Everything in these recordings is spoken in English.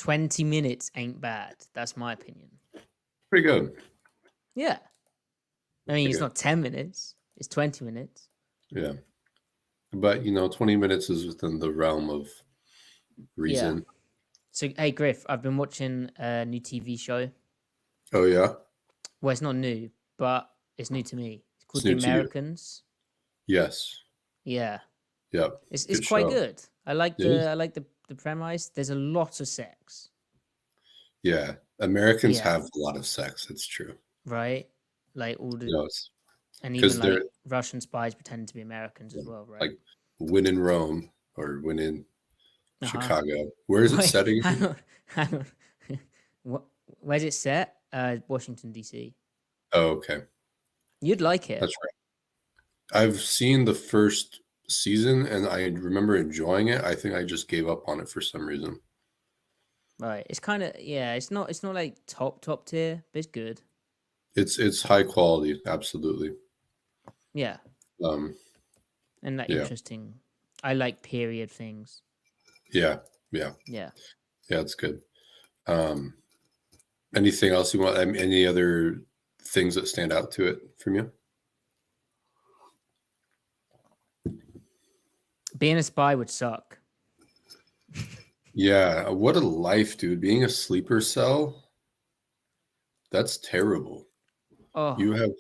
20 minutes ain't bad. That's my opinion. Pretty good. Yeah. I mean, Pretty it's good. not 10 minutes. It's 20 minutes. Yeah. But, 20 minutes is within the realm of reason. Yeah. So, hey, Griff, I've been watching a new TV show. Oh, yeah? Well, it's not new, but it's new to me. It's called It's The new to you. Americans. Yes. Yeah. Yep. It's Good quite show. good. I like It is? the premise. There's a lot of sex, Yeah. Americans Yeah. have a lot of sex. It's true. right? Like all the Yes. and 'Cause even they're- like Russian spies pretend to be Americans as well, right? Like Win in Rome or Win in Uh-huh. Chicago. Where is it Wait, set again? hang on. Where's it set? Washington, D.C. Oh, okay. You'd like it. That's right. I've seen the first season and I remember enjoying it. I think I just gave up on it for some reason. Right. It's kind of it's not like top tier, but it's good. It's high quality, absolutely. Yeah. And like interesting. I like period things. Yeah. Yeah. Yeah, it's good. Anything else you want? Any other things that stand out to it from you? Being a spy would suck. Yeah, what a life, dude. Being a sleeper cell, that's terrible. Oh, You have,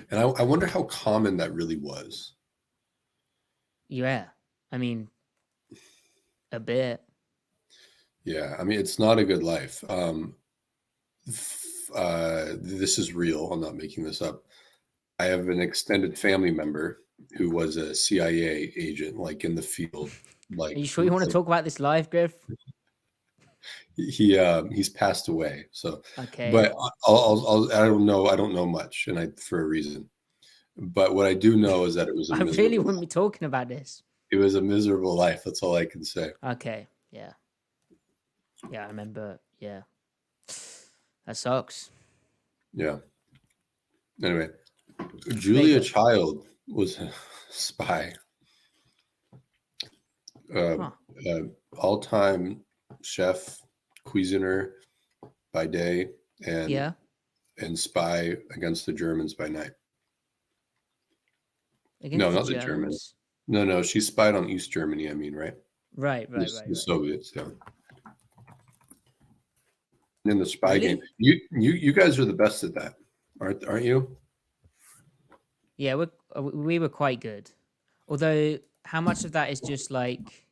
and I wonder how common that really was. yeah. I mean, a bit. Yeah, I mean, it's not a good life. This is real. I'm not making this up. I have an extended family member who was a CIA agent, like in the field. Like, Are you sure you want to talk about this live, Griff? He's passed away. So, Okay. but I don't know much, and for a reason. But what I do know is that it was. I really wouldn't be talking about this. It was a miserable life. That's all I can say. Okay. Yeah. Yeah, I remember. Yeah. That sucks. Yeah. Anyway, Julia Child was a spy. All-time chef, cuisiner by day, and spy against the Germans by night. No, not the Germans. No, she spied on East Germany. I mean, right? Right. The Soviets, yeah. In the spy game, you guys are the best at that, aren't you? Yeah, we were quite good. Although, how much of that is just like,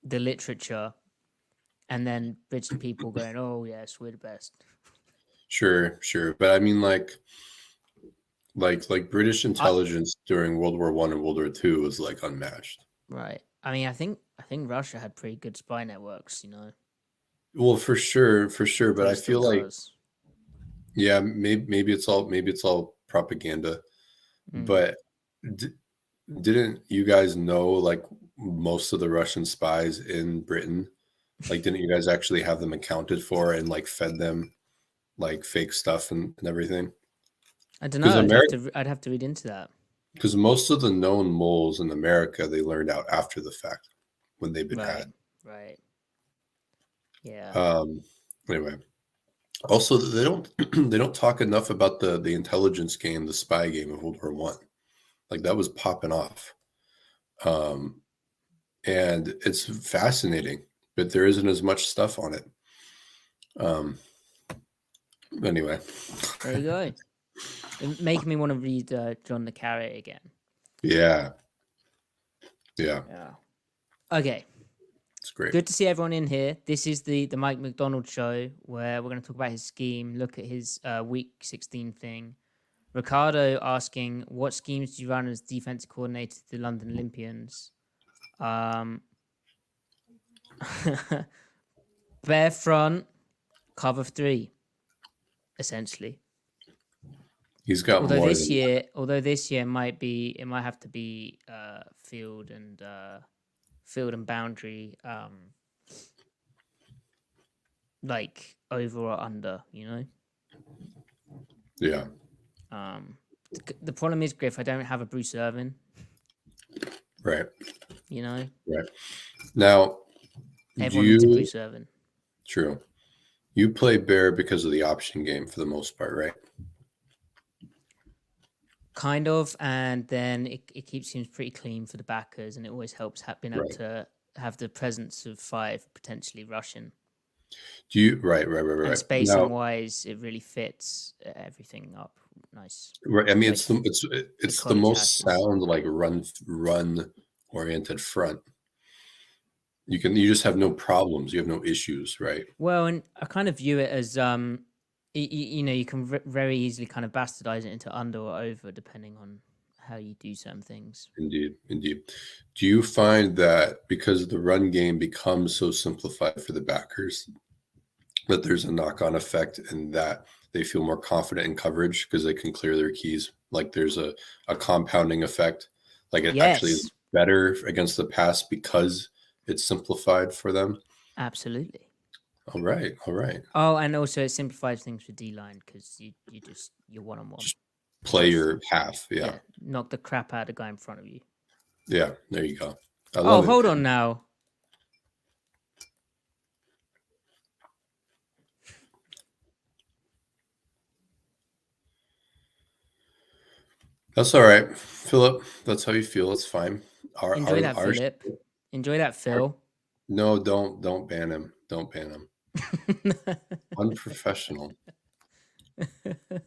the literature, and then British people going, "Oh yes, we're the best." Sure, but I mean, like British intelligence during World War I and World War II was like unmatched. Right. I mean, I think Russia had pretty good spy networks. Well, for sure, but I feel like, yeah, maybe it's all propaganda, but didn't you guys know like most of the Russian spies in Britain? Like, didn't you guys actually have them accounted for and like fed them like fake stuff and everything? I don't know. I'd have to read into that. Because most of the known moles in America, they learned out after the fact when they've been had. Right. Yeah. Anyway, also they don't talk enough about the intelligence game, the spy game of World War I. Like that was popping off, and it's fascinating, but there isn't as much stuff on it. Anyway, there you go. It makes me want to read John the Carrot again. Yeah. Okay. It's great. Good to see everyone in here. This is the Mike Macdonald show where we're going to talk about his scheme, look at his week 16 thing. Ricardo asking, what schemes did you run as defensive coordinator to the London Olympians? Bare front, cover 3, essentially. He's got although more this than year, that. Although this year might have to be field and boundary, like over or under, Yeah. The problem is, Griff, I don't have a Bruce Irvin. Right. Right. Now, Everyone needs a Bruce Irvin. True. You play Bear because of the option game for the most part, right? Kind of, and then it keeps things pretty clean for the backers, and it always helps being able to have the presence of 5 potentially rushing. Do you right? And spacing wise, it really fits everything up nice. Right. I mean, it's the most sound like run oriented front. You just have no problems. You have no issues, right? Well, and I kind of view it as you can very easily kind of bastardize it into under or over depending on how you do some things. Indeed. Do you find that because the run game becomes so simplified for the backers, that there's a knock-on effect in that they feel more confident in coverage because they can clear their keys? Like there's a compounding effect. Like it actually is better against the pass because it's simplified for them. Absolutely. All right. Oh, and also it simplifies things for D-line because you're one-on-one. Just play your half. Yeah. Knock the crap out of the guy in front of you. Yeah, there you go. Hold on now. That's all right, Philip. That's how you feel. It's fine. Enjoy that, Philip. Enjoy that, Phil. No, don't ban him. Don't ban him. Unprofessional.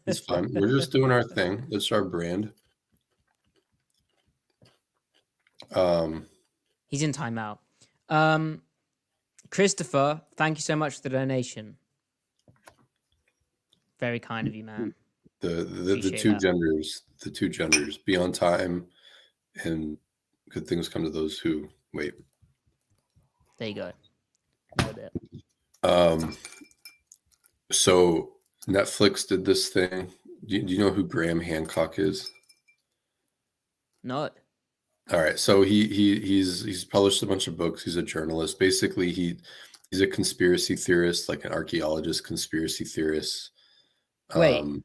It's fine. We're just doing our thing. That's our brand. He's in timeout. Christopher, thank you so much for the donation. Very kind of you, man. The two genders be on time, and good things come to those who wait. There you go. So Netflix did this thing. Do you know who Graham Hancock is? No. All right. So he's published a bunch of books. He's a journalist. Basically, he's a conspiracy theorist, like an archaeologist, conspiracy theorist. Wait.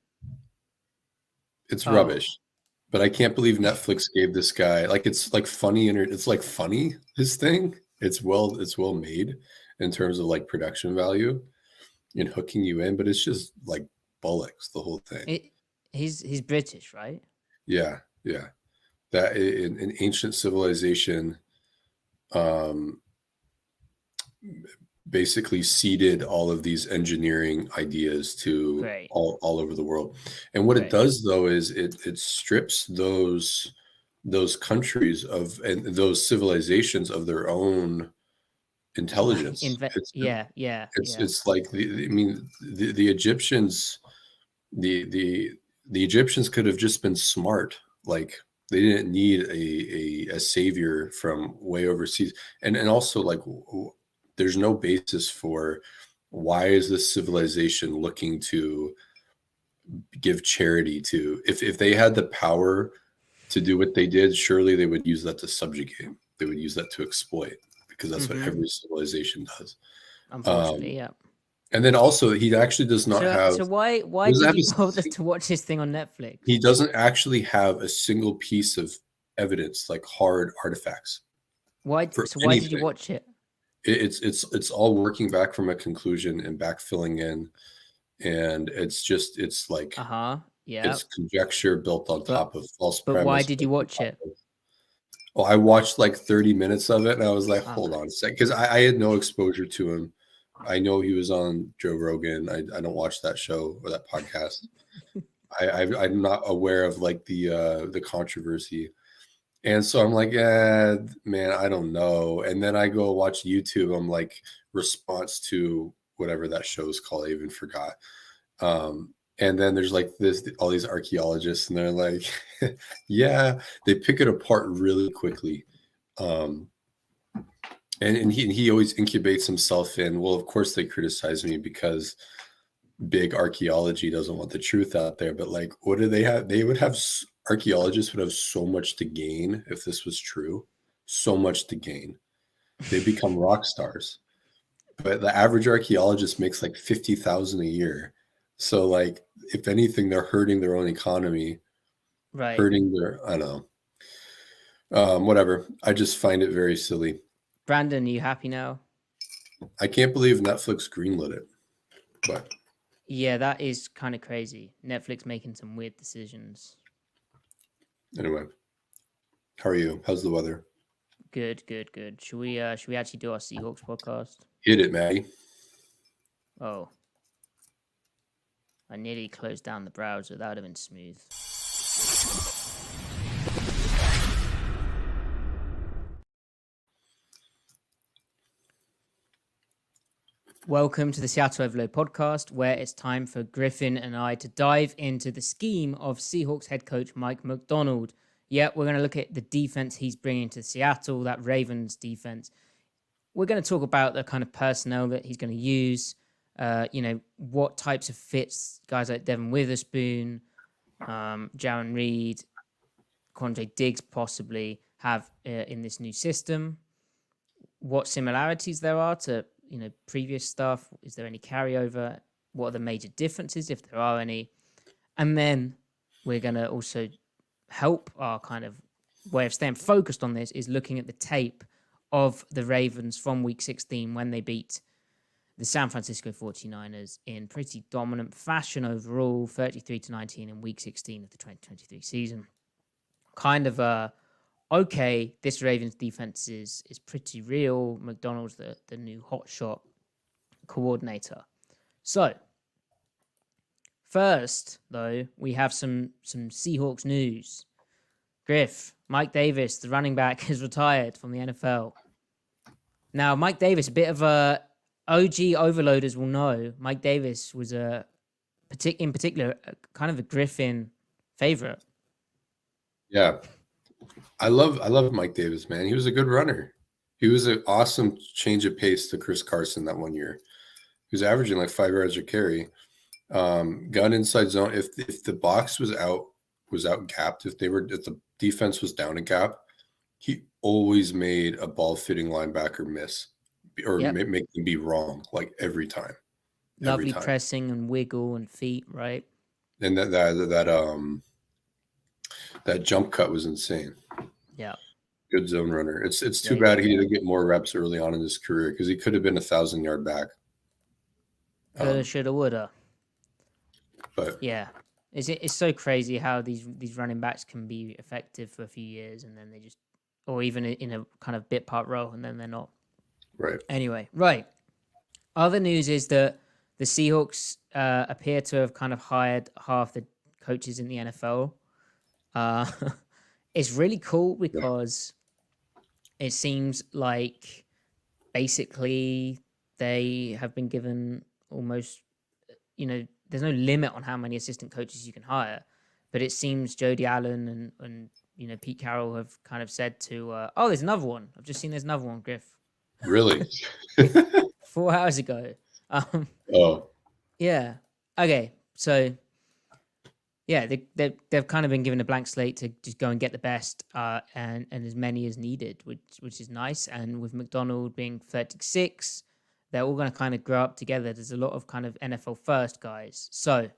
It's rubbish. But I can't believe Netflix gave this guy, like, it's like funny, it's like funny, his thing. It's well made in terms of like production value and hooking you in, but it's just like bollocks, the whole thing. He's British, right? Yeah. That in ancient civilization, basically seeded all of these engineering ideas to all over the world. And what it does though is it strips those countries and those civilizations of their own intelligence. It's like the Egyptians, the Egyptians could have just been smart. Like they didn't need a savior from way overseas. And also like there's no basis for why is this civilization looking to give charity to, if they had the power to do what they did, surely they would use that to subjugate. They would use that to exploit, because that's what every civilization does. Unfortunately, yeah. And then also he actually does not have. So why did you bother to watch this thing on Netflix? He doesn't actually have a single piece of evidence, like hard artifacts. Why did you watch it? It's all working back from a conclusion and back filling in, and it's like it's conjecture built on top of false premise. But why did you watch it? Well, I watched like 30 minutes of it, and I was like, hold on a second, because I had no exposure to him. I know he was on Joe Rogan. I don't watch that show or that podcast. I'm not aware of like the controversy. And so I'm like, man, I don't know. And then I go watch YouTube. I'm like, response to whatever that show is called. I even forgot. And then there's like all these archaeologists, and they're like, yeah, they pick it apart really quickly. And he always incubates himself in, well, of course they criticize me because big archaeology doesn't want the truth out there. But like, what do they have? Archaeologists would have so much to gain if this was true. So much to gain. They become rock stars. But the average archaeologist makes like $50,000 a year. So like, if anything, they're hurting their own economy. Right. Hurting I don't know. Whatever. I just find it very silly. Brandon, are you happy now? I can't believe Netflix greenlit it. But yeah, that is kind of crazy. Netflix making some weird decisions. Anyway, how are you? How's the weather? Good. Should we actually do our Seahawks podcast? Hit it, Matty. Oh, I nearly closed down the browser. That would have been smooth. Welcome to the Seattle Overload podcast, where it's time for Griffin and I to dive into the scheme of Seahawks head coach Mike Macdonald. Yeah, we're going to look at the defense he's bringing to Seattle, that Ravens defense. We're going to talk about the kind of personnel that he's going to use, what types of fits guys like Devin Witherspoon, Jaron Reed, Quandre Diggs possibly have in this new system, what similarities there are to previous stuff. Is there any carryover? What are the major differences, if there are any? And then we're going to also help our kind of way of staying focused on this is looking at the tape of the Ravens from week 16 when they beat the San Francisco 49ers in pretty dominant fashion overall, 33-19 in week 16 of the 2023 season. Kind of okay, this Ravens defense is pretty real. Macdonald's the new hotshot coordinator. So, first, though, we have some Seahawks news. Griff, Mike Davis, the running back, has retired from the NFL. Now, Mike Davis, a bit of a OG overloaders will know, Mike Davis was in particular kind of a Griffin favorite. Yeah. I love Mike Davis, man. He was a good runner. He was an awesome change of pace to Chris Carson that one year. He was averaging like 5 yards a carry. Gun inside zone. If the box was out gapped, if the defense was down a gap, he always made a ball fitting linebacker miss or make them be wrong like every time. Lovely pressing and wiggle and feet, right? And that jump cut was insane. Yeah. Good zone runner. It's too bad he didn't get more reps early on in his career because he could have been 1,000-yard back. Coulda, shoulda, woulda. But yeah, it's so crazy how these running backs can be effective for a few years and then they just, or even in a kind of bit part role and then they're not. Right. Anyway, right. Other news is that the Seahawks appear to have kind of hired half the coaches in the NFL. It's really cool because it seems like basically they have been given almost, there's no limit on how many assistant coaches you can hire, but it seems Jody Allen and Pete Carroll have kind of said to, there's another one. I've just seen there's another one, Griff. Really? 4 hours ago. Yeah. Okay. So, yeah, they've kind of been given a blank slate to just go and get the best and as many as needed, which is nice. And with Macdonald being 36, they're all going to kind of grow up together. There's a lot of kind of NFL first guys. So,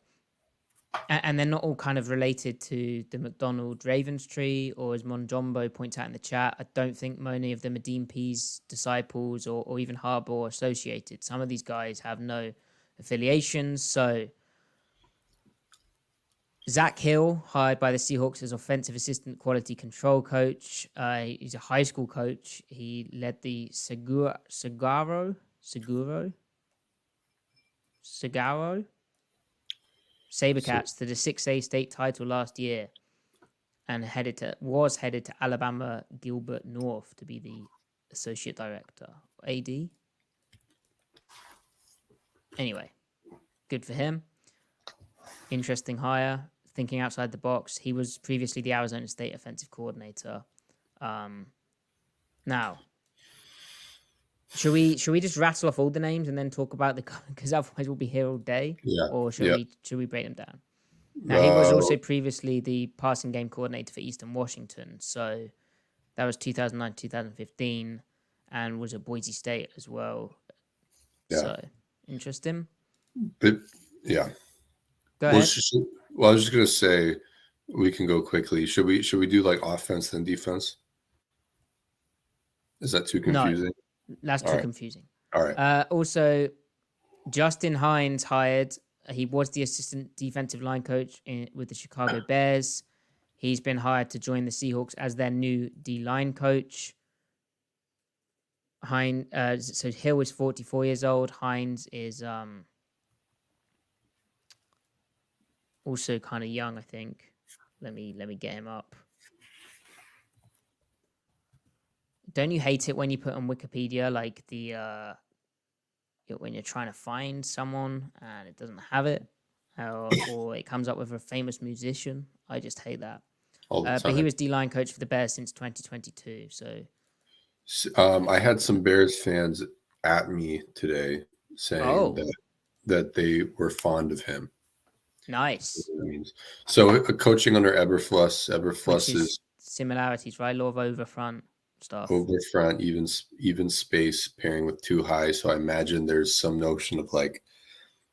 and they're not all kind of related to the Macdonald Ravens tree, or as Monjombo points out in the chat, I don't think many of them are Dean Pease disciples or even Harbaugh associated. Some of these guys have no affiliations. So Zach Hill, hired by the Seahawks as offensive assistant quality control coach. He's a high school coach. He led the Sagaro Sabercats to the 6A state title last year and was headed to Alabama Gilbert North to be the associate director. AD? Anyway, good for him. Interesting hire. Thinking outside the box. He was previously the Arizona State offensive coordinator. Now, should we just rattle off all the names and then talk about because otherwise we'll be here all day? Yeah. Or should we break them down? Now, he was also previously the passing game coordinator for Eastern Washington. So that was 2009, 2015, and was at Boise State as well. Yeah. So interesting. But yeah. Go ahead. I was just gonna say we can go quickly. Should we do like offense then defense? Is that too confusing? No, that's too confusing. All right. Also, Justin Hines hired. He was the assistant defensive line coach with the Chicago Bears. He's been hired to join the Seahawks as their new D-line coach. So Hill is 44 years old. Hines is also kind of young, I think. Let me get him up. Don't you hate it when you put on Wikipedia like the when you're trying to find someone and it doesn't have it, or it comes up with a famous musician? I just hate that. All the time. But he was D-line coach for the Bears since 2022. So I had some Bears fans at me today saying that they were fond of him. Nice. So coaching under Eberfluss. Eberfluss is similarities, right? A lot of overfront stuff. Overfront, even space pairing with too high. So I imagine there's some notion of like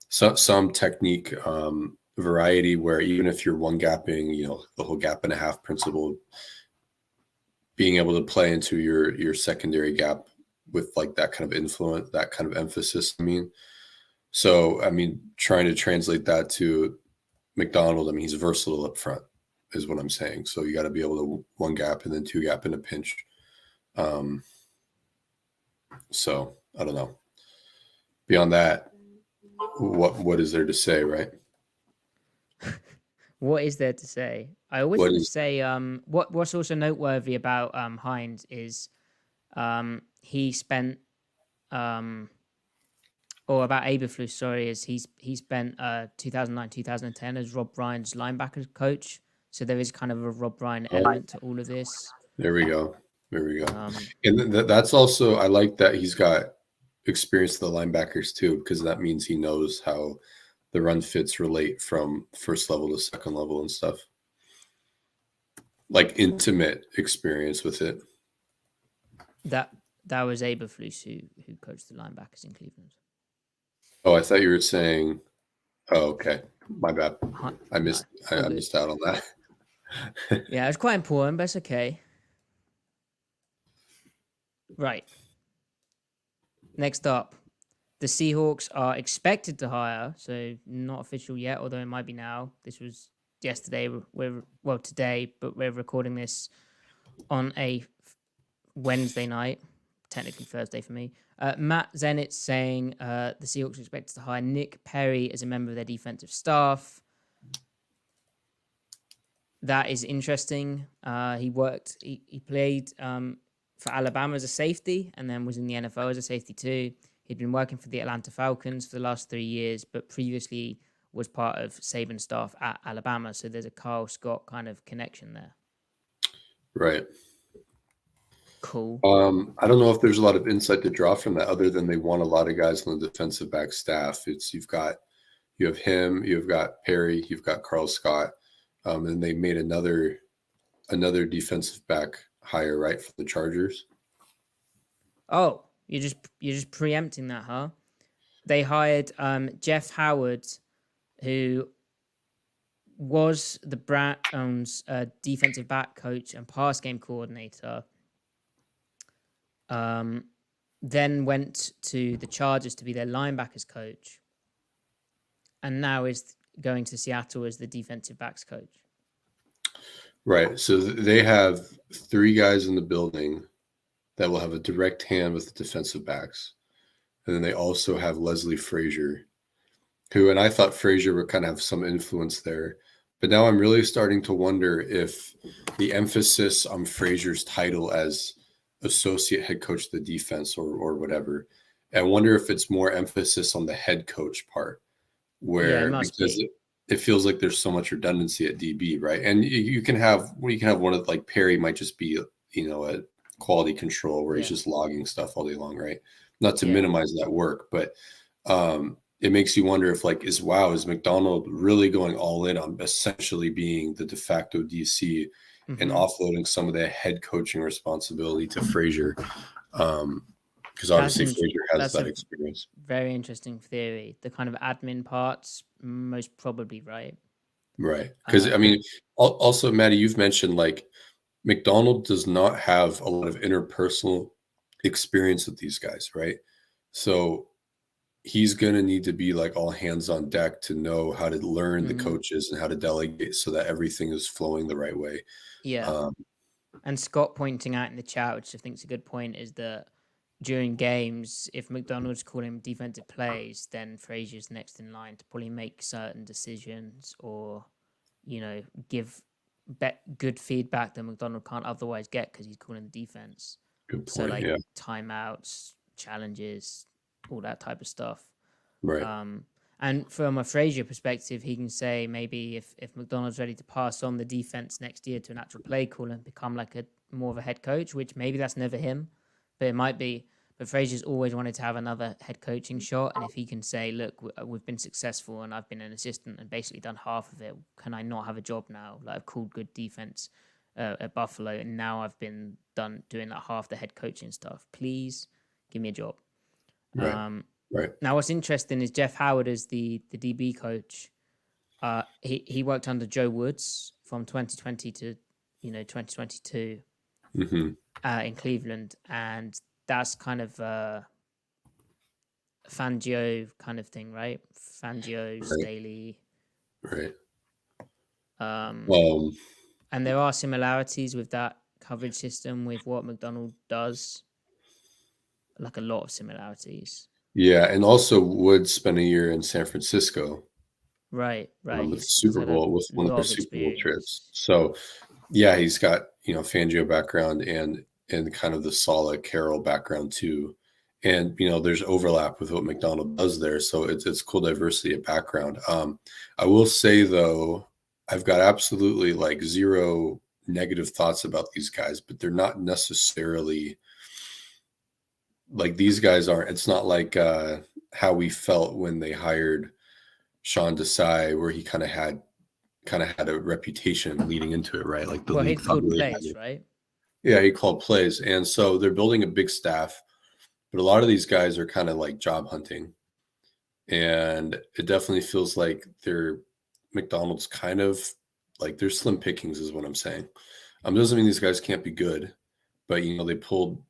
some technique variety where even if you're one gapping, the whole gap and a half principle, being able to play into your secondary gap with like that kind of influence, that kind of emphasis. So trying to translate that to Macdonald, he's versatile up front is what I'm saying. So you got to be able to one gap and then two gap in a pinch. So I don't know. Beyond that, what is there to say, right? What is there to say? I always want to say what's also noteworthy about Hines is he spent or about Eberflus, sorry, is he spent 2009 2010 as Rob Ryan's linebackers coach. So there is kind of a Rob Ryan element to all of this. There we go. And that's also, I like that he's got experience with the linebackers too, because that means he knows how the run fits relate from first level to second level and stuff. Like intimate experience with it. That was Eberflus who coached the linebackers in Cleveland. Oh, I thought you were saying. Oh, okay. My bad. I missed out on that. Yeah, it's quite important, but it's okay. Right. Next up, the Seahawks are expected to hire, so not official yet, although it might be now. This was yesterday. Today, but we're recording this on a Wednesday night, technically Thursday for me. Matt Zenitz saying the Seahawks are expected to hire Nick Perry as a member of their defensive staff. That is interesting. He played for Alabama as a safety and then was in the NFL as a safety too. He'd been working for the Atlanta Falcons for the last 3 years, but previously was part of Saban's staff at Alabama. So there's a Kyle Scott kind of connection there. Right. Cool. I don't know if there's a lot of insight to draw from that other than they want a lot of guys on the defensive back staff. You have him, you've got Perry, you've got Carl Scott, and they made another defensive back hire, right, for the Chargers. Oh, you're just preempting that, huh? They hired Jeff Howard, who was the Browns' defensive back coach and pass game coordinator. Then went to the Chargers to be their linebackers coach, and now is going to Seattle as the defensive backs coach. Right. So they have 3 guys in the building that will have a direct hand with the defensive backs. And then they also have Leslie Frazier, who, and I thought Frazier would kind of have some influence there. But now I'm really starting to wonder if the emphasis on Frazier's title as associate head coach of the defense or whatever, I wonder if it's more emphasis on the head coach part, where because it feels like there's so much redundancy at DB, right? And you can have one of like Perry might just be, a quality control where he's just logging stuff all day long, right? Not to minimize that work, but it makes you wonder if is Macdonald really going all in on essentially being the de facto DC and offloading some of the head coaching responsibility to Frazier? Because obviously Frazier has that experience. Very interesting theory. The kind of admin parts, most probably, right? Right. Because also, Matty, you've mentioned Macdonald does not have a lot of interpersonal experience with these guys, right? So he's going to need to be like all hands on deck to know how to learn the coaches and how to delegate so that everything is flowing the right way. Yeah. And Scott pointing out in the chat, which I think is a good point, is that during games, if Macdonald's calling defensive plays, then Frazier's next in line to probably make certain decisions or, give good feedback that Macdonald can't otherwise get because he's calling the defense. Good point. So like timeouts, challenges, all that type of stuff. Right. And from a Frazier perspective, he can say maybe if Macdonald's ready to pass on the defense next year to an actual play caller and become like a more of a head coach, which maybe that's never him, but it might be. But Frazier's always wanted to have another head coaching shot, and if he can say, "Look, we've been successful, and I've been an assistant and basically done half of it. Can I not have a job now? Like I've called good defense at Buffalo, and now I've been done doing like half the head coaching stuff. Please give me a job." Right. Now, what's interesting is Jeff Howard is the DB coach. He worked under Joe Woods from 2020 to 2022 in Cleveland, and that's kind of a Fangio kind of thing, right? Fangio, Staley, right? And there are similarities with that coverage system with what Macdonald does, like a lot of similarities. Yeah, and also Woods spent a year in San Francisco. Right. With Super Bowl, with one of their Super Bowl trips. So, yeah, he's got Fangio background and kind of the solid Carroll background too. And there's overlap with what Macdonald does there, so it's cool diversity of background. I will say though, I've got absolutely like zero negative thoughts about these guys, but they're not necessarily like these guys aren't. It's not like how we felt when they hired Sean Desai, where he kind of had a reputation leading into it, right? Like the league he called plays, right? Yeah, he called plays, and so they're building a big staff, but a lot of these guys are kind of like job hunting, and it definitely feels like they're McDonald's kind of like they're slim pickings, is what I'm saying. Doesn't mean these guys can't be good, but they pulled.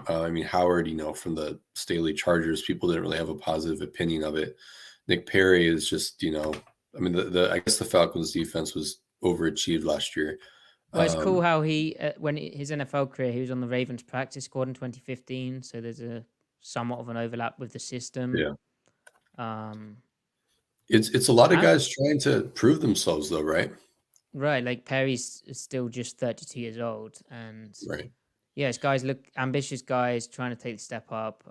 Howard, from the Staley Chargers, people didn't really have a positive opinion of it. Nick Perry is just, I guess the Falcons defense was overachieved last year. Well, it's cool how he, his NFL career, he was on the Ravens practice squad in 2015. So there's a somewhat of an overlap with the system. Yeah. It's a lot of guys trying to prove themselves though, right? Right. Like Perry's still just 32 years old. And right. Yeah, it's guys ambitious guys trying to take the step up.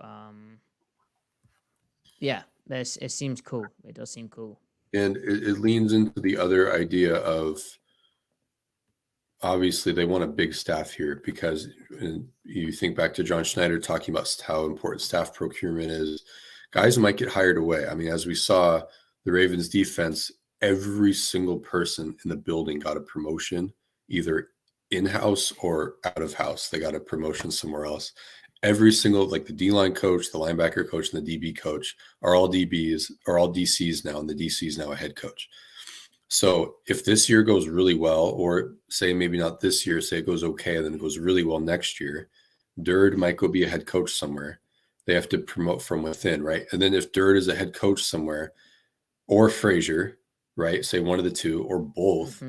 Yeah, it seems cool. It does seem cool. And it leans into the other idea of obviously they want a big staff here because you think back to John Schneider talking about how important staff procurement is. Guys might get hired away. As we saw the Ravens defense, every single person in the building got a promotion, either in-house or out of house. They got a promotion somewhere else. Every single, like the D-line coach, the linebacker coach, and the DB coach are all DBs, are all DCs now, and the DC is now a head coach. So if this year goes really well, or say maybe not this year, say it goes okay, and then it goes really well next year, Durd might go be a head coach somewhere. They have to promote from within, right? And then if Durd is a head coach somewhere, or Frazier, right? Say one of the two, or both,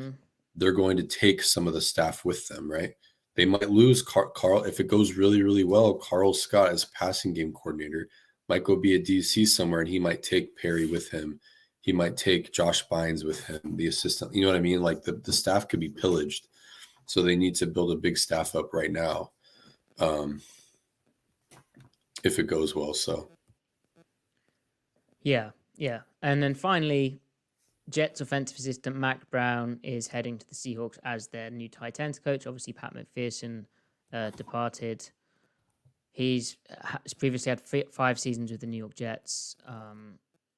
they're going to take some of the staff with them, right? They might lose Carl. If it goes really, really well, Carl Scott as passing game coordinator might go be a DC somewhere, and he might take Perry with him. He might take Josh Bynes with him, the assistant. You know what I mean? Like the staff could be pillaged. So they need to build a big staff up right now if it goes well. So. Yeah. And then finally, Jets offensive assistant Mac Brown is heading to the Seahawks as their new tight ends coach. Obviously, Pat McPherson departed. He's previously had 5 seasons with the New York Jets.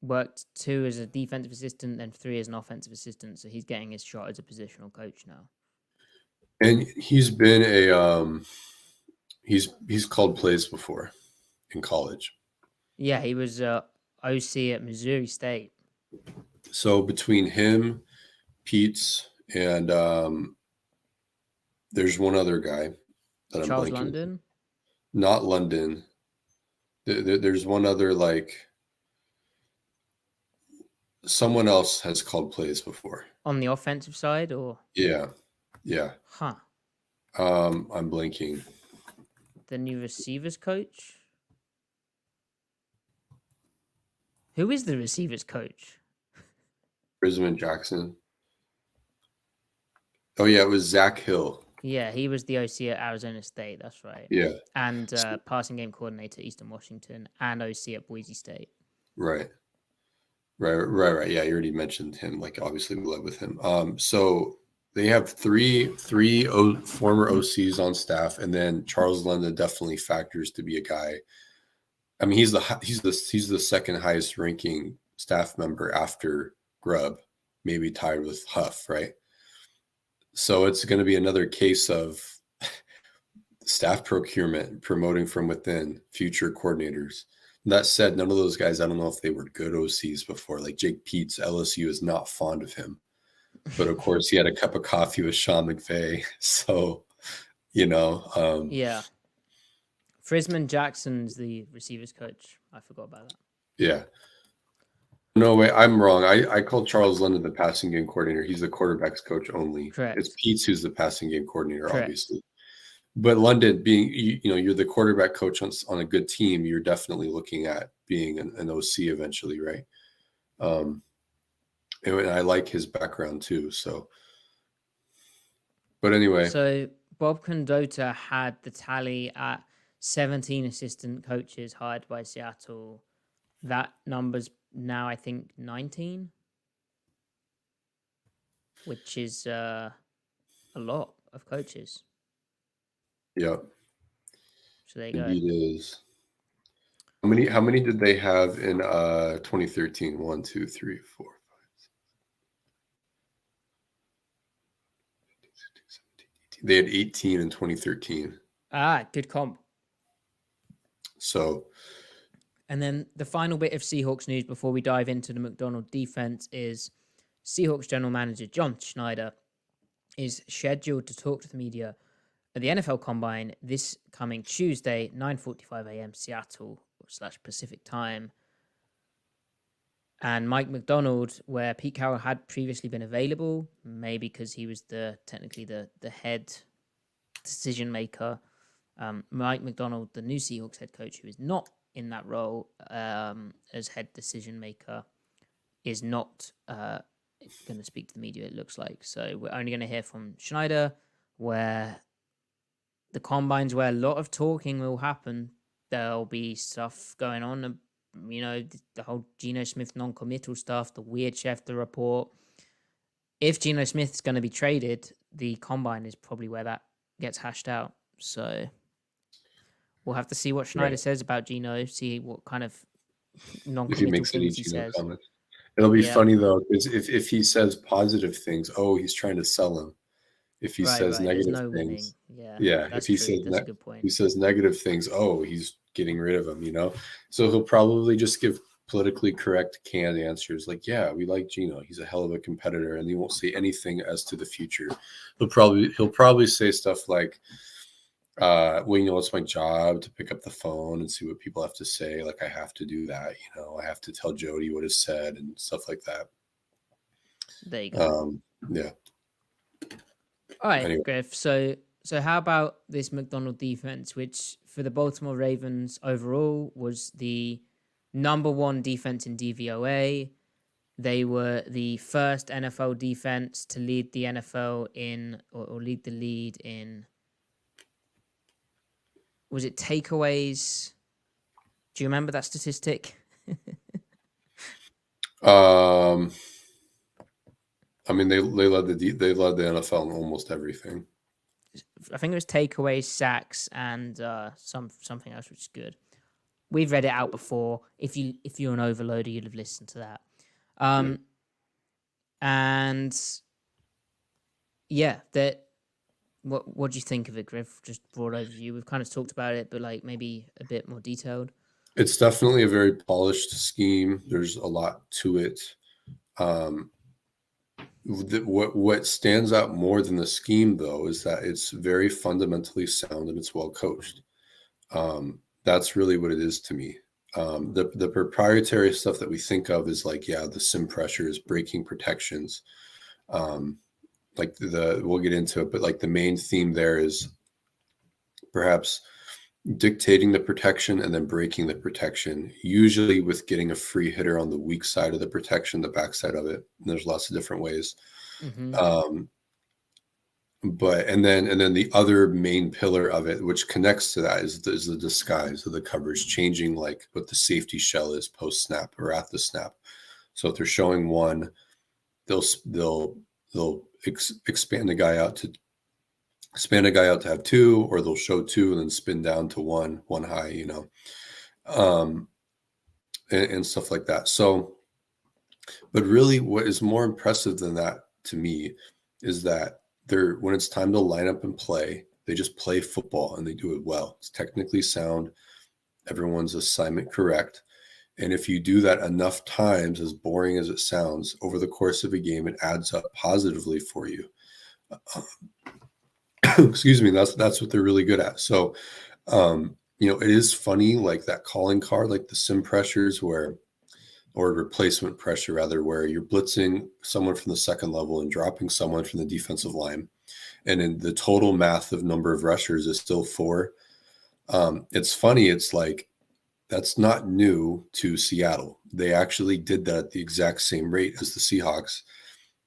Worked 2 as a defensive assistant, then 3 as an offensive assistant. So he's getting his shot as a positional coach now. And he's been he's called plays before in college. Yeah, he was OC at Missouri State. So between him, Pete's, and there's one other guy that Charles I'm blanking. London? Not London. There's one other, like, someone else has called plays before. On the offensive side, or? Yeah. Huh. I'm blanking. The new receivers coach? Who is the receivers coach? Brisbane Jackson. Oh yeah, it was Zach Hill. Yeah, he was the OC at Arizona State. That's right. Yeah. And passing game coordinator, Eastern Washington, and OC at Boise State. Right. Yeah, you already mentioned him. Like, obviously we led with him. So they have three former OCs on staff, and then Charles London definitely factors to be a guy. I mean, he's the second highest ranking staff member after Grubb, maybe tied with Huff, right? So it's going to be another case of staff procurement, promoting from within future coordinators. That said, none of those guys, I don't know if they were good OCs before. Like Jake Peets, LSU is not fond of him. But of course, he had a cup of coffee with Sean McVay. So, yeah. Frisman Jackson's the receivers coach. I forgot about that. Yeah. No, wait, I'm wrong. I called Charles London the passing game coordinator. He's the quarterback's coach only. Correct. It's Peets who's the passing game coordinator, Correct. Obviously. But London being, you're the quarterback coach on a good team, you're definitely looking at being an OC eventually, right? And I like his background too. So, but anyway. So Bob Condota had the tally at 17 assistant coaches hired by Seattle. That number's now, I think, 19, which is a lot of coaches. Yep. So there you go. Indeed is. How many did they have in 2013? 1, 2, 3, 4, 5, 6, 17, 18. They had 18 in 2013. Good comp. So, and then the final bit of Seahawks news before we dive into the Macdonald defense is Seahawks general manager John Schneider is scheduled to talk to the media at the NFL Combine this coming Tuesday, 9:45 a.m. Seattle / Pacific time. And Mike Macdonald, where Pete Carroll had previously been available, maybe because he was technically the head decision maker, Mike Macdonald, the new Seahawks head coach, who is not in that role as head decision maker, is not going to speak to the media, it looks like. So we're only going to hear from Schneider, where the Combine's where a lot of talking will happen. There'll be stuff going on, the whole Geno Smith non-committal stuff, the weird Schefter report. If Geno Smith's going to be traded, the Combine is probably where that gets hashed out. So we'll have to see what Schneider says about Geno, see what kind of non-committal things he says. Comments. It'll be funny, though, because if he says positive things, he's trying to sell him. If he says negative things, if he says that's a good point. He says negative things, he's getting rid of him, So he'll probably just give politically correct, canned answers like, yeah, we like Geno. He's a hell of a competitor, and he won't say anything as to the future. He'll probably say stuff like, it's my job to pick up the phone and see what people have to say. Like, I have to do that, I have to tell Jody what is said and stuff like that. There you go. Yeah. All right, anyway. Griff. So how about this Macdonald defense, which for the Baltimore Ravens overall was the #1 defense in DVOA. They were the first NFL defense to lead the NFL in, or lead the lead in, was it takeaways? Do you remember that statistic? I mean, they led the NFL in almost everything. I think it was takeaways, sacks, and something else, which is good. We've read it out before. If you're an overloader, you'd have listened to that. And that. What do you think of it, Griff? Just broad overview. We've kind of talked about it, but like maybe a bit more detailed. It's definitely a very polished scheme. There's a lot to it. What stands out more than the scheme, though, is that it's very fundamentally sound and it's well coached. That's really what it is to me. The proprietary stuff that we think of is like, yeah, the sim pressures, braking protections, like we'll get into it, but like the main theme there is perhaps dictating the protection and then breaking the protection, usually with getting a free hitter on the weak side of the protection, the backside of it. And there's lots of different ways. But and then the other main pillar of it, which connects to that, is the disguise of the coverage, changing like what the safety shell is post snap or at the snap. So if they're showing one, they'll expand a guy out to have two, or they'll show two and then spin down to one high, you know, and stuff like that. So, but really, what is more impressive than that to me is that when it's time to line up and play, they just play football and they do it well. It's technically sound, everyone's assignment correct. And if you do that enough times, as boring as it sounds, over the course of a game, it adds up positively for you. Excuse me, that's what they're really good at. So, you know, it is funny, like that calling card, like the sim pressures or replacement pressure rather, where you're blitzing someone from the second level and dropping someone from the defensive line. And in the total math of number of rushers is still 4. It's funny. It's like, that's not new to Seattle. They actually did that at the exact same rate as the Seahawks.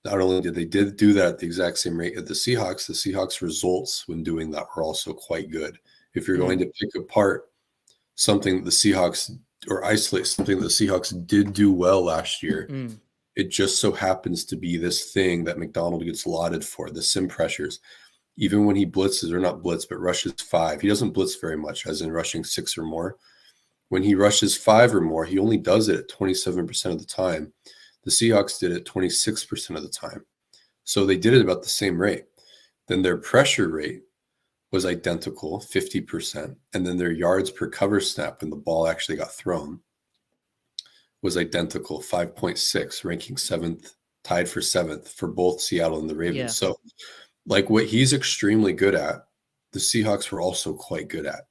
Not only did they do that at the exact same rate as the Seahawks results when doing that were also quite good. If you're going to pick apart something the Seahawks or isolate something the Seahawks did do well last year, it just so happens to be this thing that Macdonald gets lauded for, the sim pressures. Even when he blitzes, or not blitz, but rushes 5, he doesn't blitz very much, as in rushing 6 or more. When he rushes 5 or more, he only does it at 27% of the time. The Seahawks did it 26% of the time. So they did it about the same rate. Then their pressure rate was identical, 50%. And then their yards per cover snap when the ball actually got thrown was identical, 5.6, ranking 7th, tied for 7th for both Seattle and the Ravens. Yeah. So like what he's extremely good at, the Seahawks were also quite good at.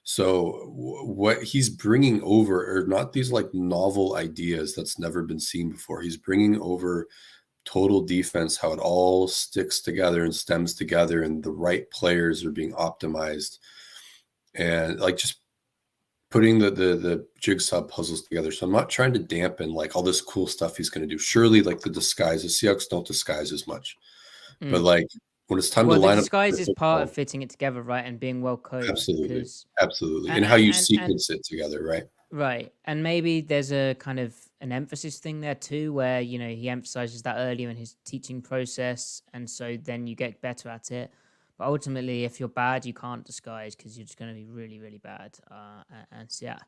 So what he's bringing over are not these like novel ideas that's never been seen before. He's bringing over total defense, how it all sticks together and stems together, and the right players are being optimized, and like just putting the jigsaw puzzles together. So I'm not trying to dampen like all this cool stuff he's going to do. Surely like the Seahawks don't disguise as much, but like when it's time to line up. The disguise is part of fitting it together, right, and being well coached. Absolutely. And how you sequence it together, right? Right. And maybe there's a kind of an emphasis thing there too, where, you know, he emphasizes that earlier in his teaching process, and so then you get better at it. But ultimately, if you're bad, you can't disguise because you're just going to be really, really bad. And yeah,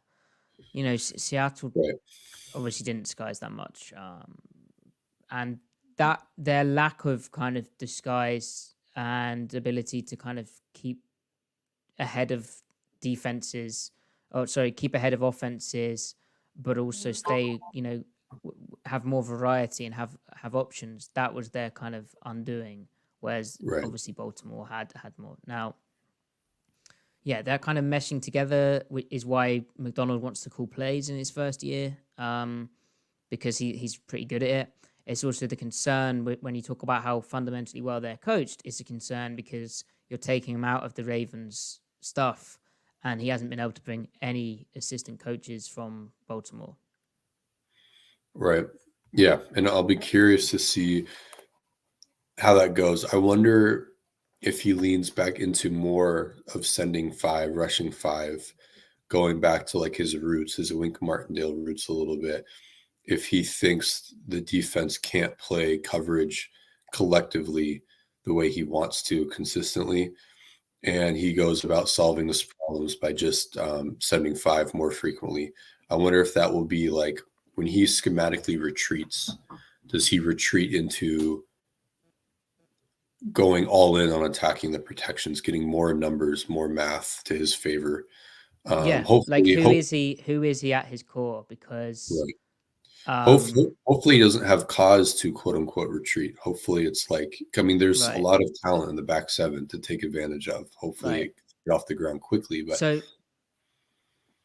you know, Seattle obviously didn't disguise that much. And that their lack of kind of disguise and ability to kind of keep ahead of defenses, keep ahead of offenses, but also stay, you know, have more variety and have options. That was their kind of undoing. Whereas obviously Baltimore had more. Now, yeah, they're kind of meshing together, which is why Macdonald wants to call plays in his first year, because he's pretty good at it. It's also the concern when you talk about how fundamentally well they're coached. It's a concern because you're taking him out of the Ravens stuff, and he hasn't been able to bring any assistant coaches from Baltimore. Right. Yeah, and I'll be curious to see how that goes. I wonder if he leans back into more of sending 5, rushing 5, going back to like his roots, his Wink Martindale roots a little bit. If he thinks the defense can't play coverage collectively the way he wants to consistently, and he goes about solving those problems by just sending 5 more frequently. I wonder if that will be like when he schematically retreats, does he retreat into going all in on attacking the protections, getting more numbers, more math to his favor? Like who is he at his core? Because hopefully he doesn't have cause to quote unquote retreat. Hopefully it's like, I mean, there's a lot of talent in the back 7 to take advantage of. Hopefully get off the ground quickly. But so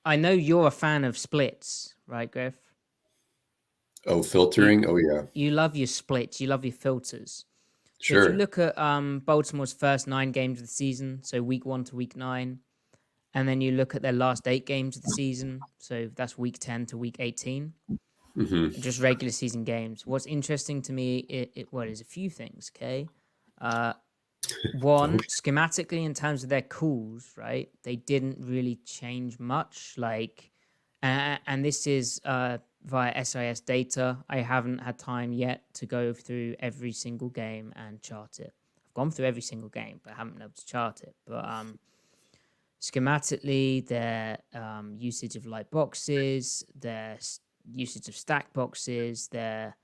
I know you're a fan of splits, right, Griff? Oh, filtering. Oh yeah. You love your splits. You love your filters. So if you Sure. look at Baltimore's first 9 games of the season, so week 1 to week 9, and then you look at their last 8 games of the season, so that's week 10 to week 18, just regular season games. What's interesting to me, is a few things, okay? One, schematically, in terms of their calls, right? They didn't really change much. Like, and this is via SIS data. I haven't had time yet to go through every single game and chart it. I've gone through every single game, but I haven't been able to chart it. But schematically, their usage of light boxes, their usage of stack boxes, their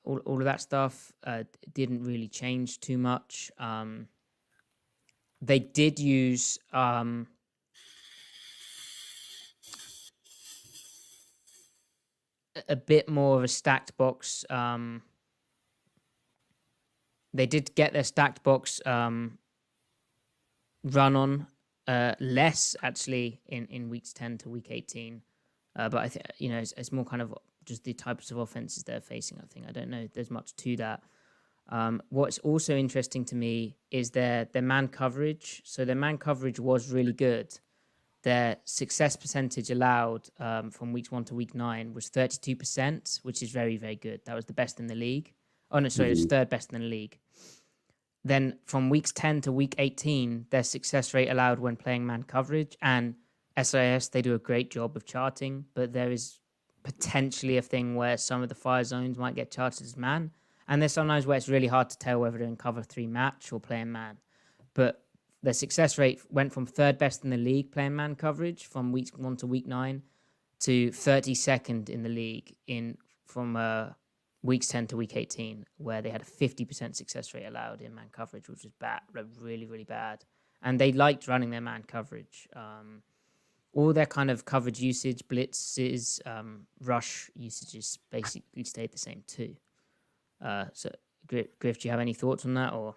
all of that stuff didn't really change too much. They did use a bit more of a stacked box. They did get their stacked box run on less actually in weeks 10 to week 18. But I think, it's more kind of just the types of offenses they're facing. I don't know if there's much to that. What's also interesting to me is their man coverage. So their man coverage was really good. Their success percentage allowed from weeks 1 to week 9 was 32%, which is very, very good. That was the best in the league. Oh, no, sorry, it was third best in the league. Then from weeks 10 to week 18, their success rate allowed when playing man coverage, and SIS, they do a great job of charting, but there is potentially a thing where some of the fire zones might get charted as man, and there's sometimes where it's really hard to tell whether they're in cover 3 match or playing man. But their success rate went from third best in the league playing man coverage from week 1 to week 9 to 32nd in the league from weeks 10 to week 18, where they had a 50% success rate allowed in man coverage, which was bad, really, really bad. And they liked running their man coverage. All their kind of coverage usage, blitzes, rush usages basically stayed the same too. So, Griff, do you have any thoughts on that, or?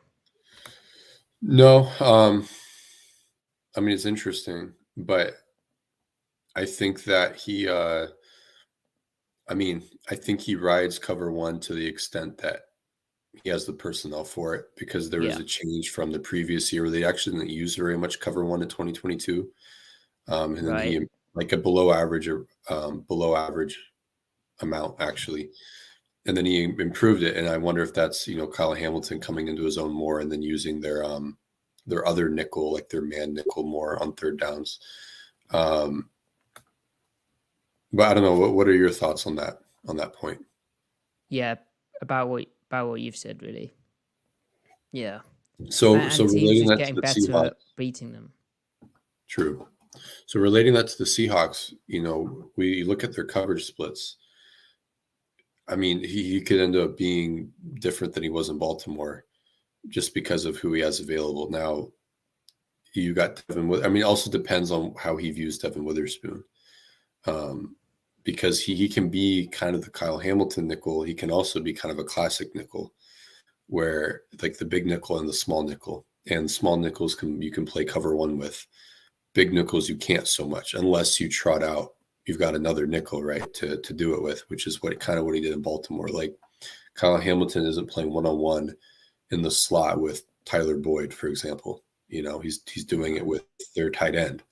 No. I mean, it's interesting, but I think that I think he rides cover 1 to the extent that he has the personnel for it, because there was a change from the previous year where they actually didn't use very much cover 1 in 2022. And then he, like a below average amount actually. And then he improved it. And I wonder if that's, Kyle Hamilton coming into his own more and then using their other nickel, like their man nickel, more on third downs. But I don't know. What are your thoughts on that point? Yeah, about what you've said, really. Yeah. So relating that getting to the better Seahawks, at beating them. True. So relating that to the Seahawks, we look at their coverage splits. I mean, he could end up being different than he was in Baltimore, just because of who he has available now. You got Devin. I mean, it also depends on how he views Devin Witherspoon, because he can be kind of the Kyle Hamilton nickel. He can also be kind of a classic nickel, where like the big nickel and the small nickel. And small nickels you can play cover 1 with. Big nickels you can't so much unless you trot out. You've got another nickel, right, to do it with, which is what he did in Baltimore. Like Kyle Hamilton isn't playing 1-on-1 in the slot with Tyler Boyd, for example. He's doing it with their tight end,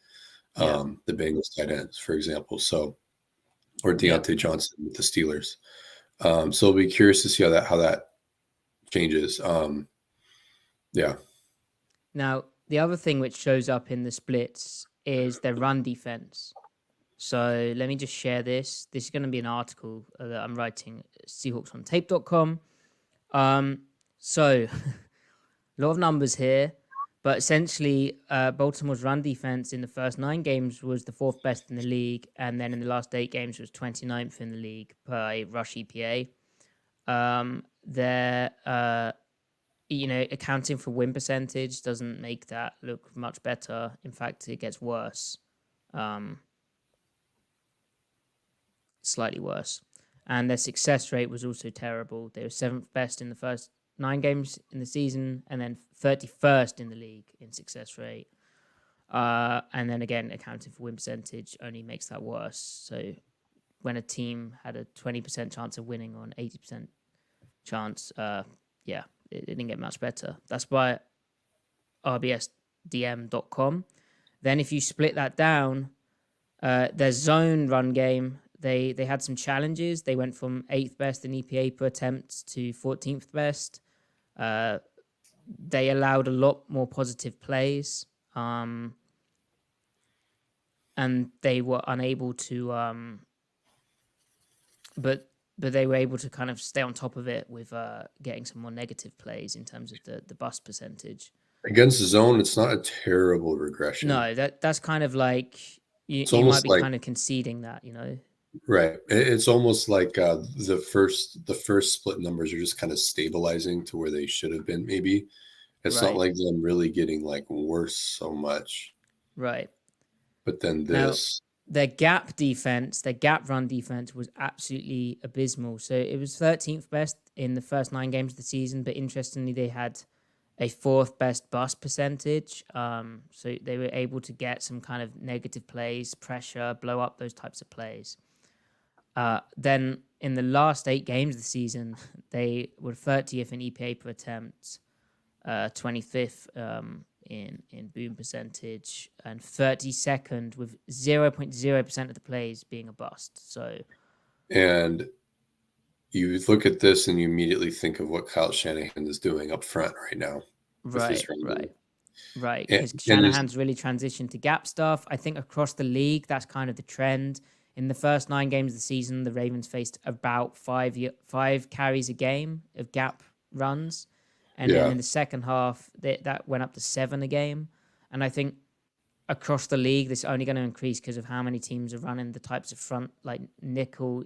the Bengals tight ends, for example. So, or Deontay Johnson with the Steelers. So I'll be curious to see how that changes. Yeah. Now, the other thing which shows up in the splits is their run defense. So let me just share this. This is going to be an article that I'm writing at SeahawksOnTape.com. So a lot of numbers here, but essentially Baltimore's run defense in the first 9 games was the 4th best in the league, and then in the last 8 games was 29th in the league per rush EPA. Their accounting for win percentage doesn't make that look much better. In fact, it gets worse. Slightly worse. And their success rate was also terrible. They were 7th best in the first 9 games in the season, and then 31st in the league in success rate. And then again, accounting for win percentage only makes that worse. So when a team had a 20% chance of winning or an 80% chance, it didn't get much better. That's by rbsdm.com. Then if you split that down, their zone run game, they had some challenges. They went from 8th best in EPA per attempt to 14th best. They allowed a lot more positive plays, and they were unable to, but they were able to kind of stay on top of it with getting some more negative plays in terms of the bust percentage. Against zone, it's not a terrible regression. No, that's kind of like you might be kind of conceding that, you know. Right. It's almost like the first split numbers are just kind of stabilizing to where they should have been. Maybe it's not like them really getting like worse so much. Right. But then this. Now, their gap defense, their gap run defense was absolutely abysmal. So it was 13th best in the first 9 games of the season. But interestingly, they had a 4th best bust percentage. So they were able to get some kind of negative plays, pressure, blow up those types of plays. Then in the last 8 games of the season, they were 30th in EPA per attempt, 25th in boom percentage, and 32nd with 0.0% of the plays being a bust. So, and you look at this and you immediately think of what Kyle Shanahan is doing up front right now. Right. Because Shanahan's really transitioned to gap stuff. I think across the league, that's kind of the trend. In the first 9 games of the season, the Ravens faced about 5 carries a game of gap runs. And then in the second half, that went up to 7 a game. And I think across the league, this is only going to increase because of how many teams are running the types of front, like nickel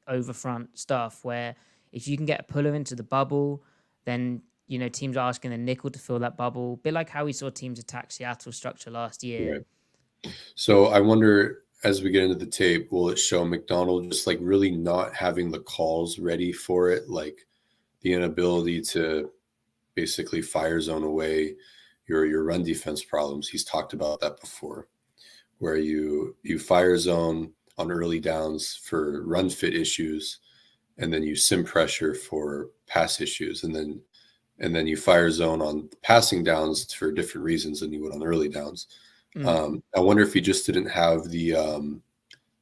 over front stuff, where if you can get a puller into the bubble, then, you know, teams are asking the nickel to fill that bubble. A bit like how we saw teams attack Seattle's structure last year. Right. So I wonder, as we get into the tape, will it show Macdonald just like really not having the calls ready for it? Like the inability to basically fire zone away your run defense problems. He's talked about that before, where you fire zone on early downs for run fit issues, and then you sim pressure for pass issues, and then you fire zone on passing downs for different reasons than you would on early downs. I wonder if he just didn't have the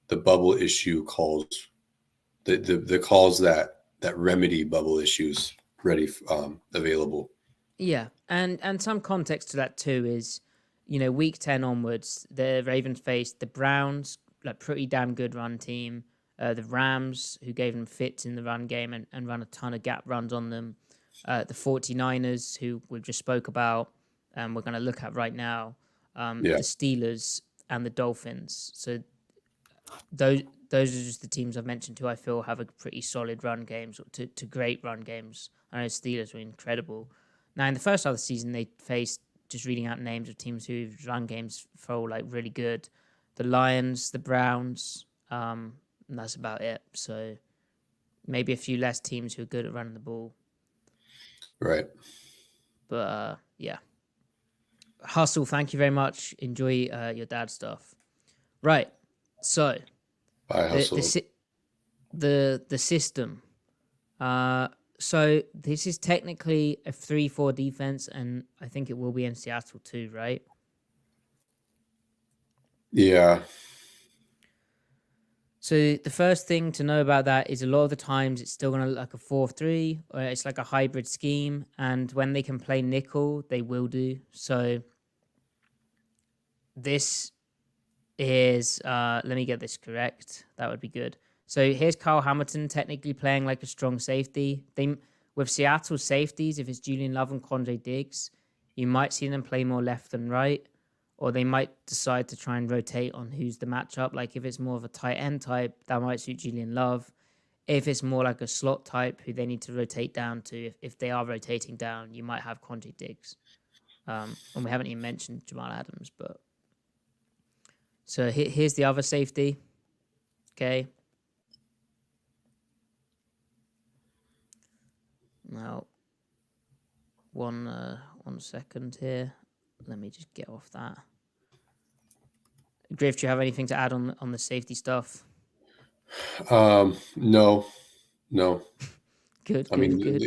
bubble issue calls, the calls that remedy bubble issues ready, available. Yeah, and some context to that too is, you know, week 10 onwards, the Ravens faced the Browns, like pretty damn good run team, the Rams, who gave them fits in the run game and run a ton of gap runs on them, the 49ers, who we just spoke about, and we're going to look at right now, the Steelers and the Dolphins. So those are just the teams I've mentioned who I feel have a pretty solid run games, or to great run games. I know Steelers were incredible. Now, in the first half of the season, they faced, just reading out names of teams whose run games felt like really good. The Lions, the Browns, and that's about it. So maybe a few less teams who are good at running the ball. Right. But yeah. Hustle, thank you very much. Enjoy your dad stuff. Right. So Bye, Hustle. The system. So this is technically a 3-4 defense, and I think it will be in Seattle too, right? Yeah. So the first thing to know about that is a lot of the times it's still going to look like a 4-3, or it's like a hybrid scheme, and when they can play nickel, they will do. So this is, let me get this correct. That would be good. So here's Kyle Hamilton technically playing like a strong safety. With Seattle safeties, if it's Julian Love and Quandre Diggs, you might see them play more left than right, or they might decide to try and rotate on who's the matchup. Like if it's more of a tight end type, that might suit Julian Love. If it's more like a slot type who they need to rotate down to, if they are rotating down, you might have Quandre Diggs. And we haven't even mentioned Jamal Adams, but... So here's the other safety. Okay. Now, one second here. Let me just get off that. Griff, do you have anything to add on the safety stuff? No. Good, I good, mean, good.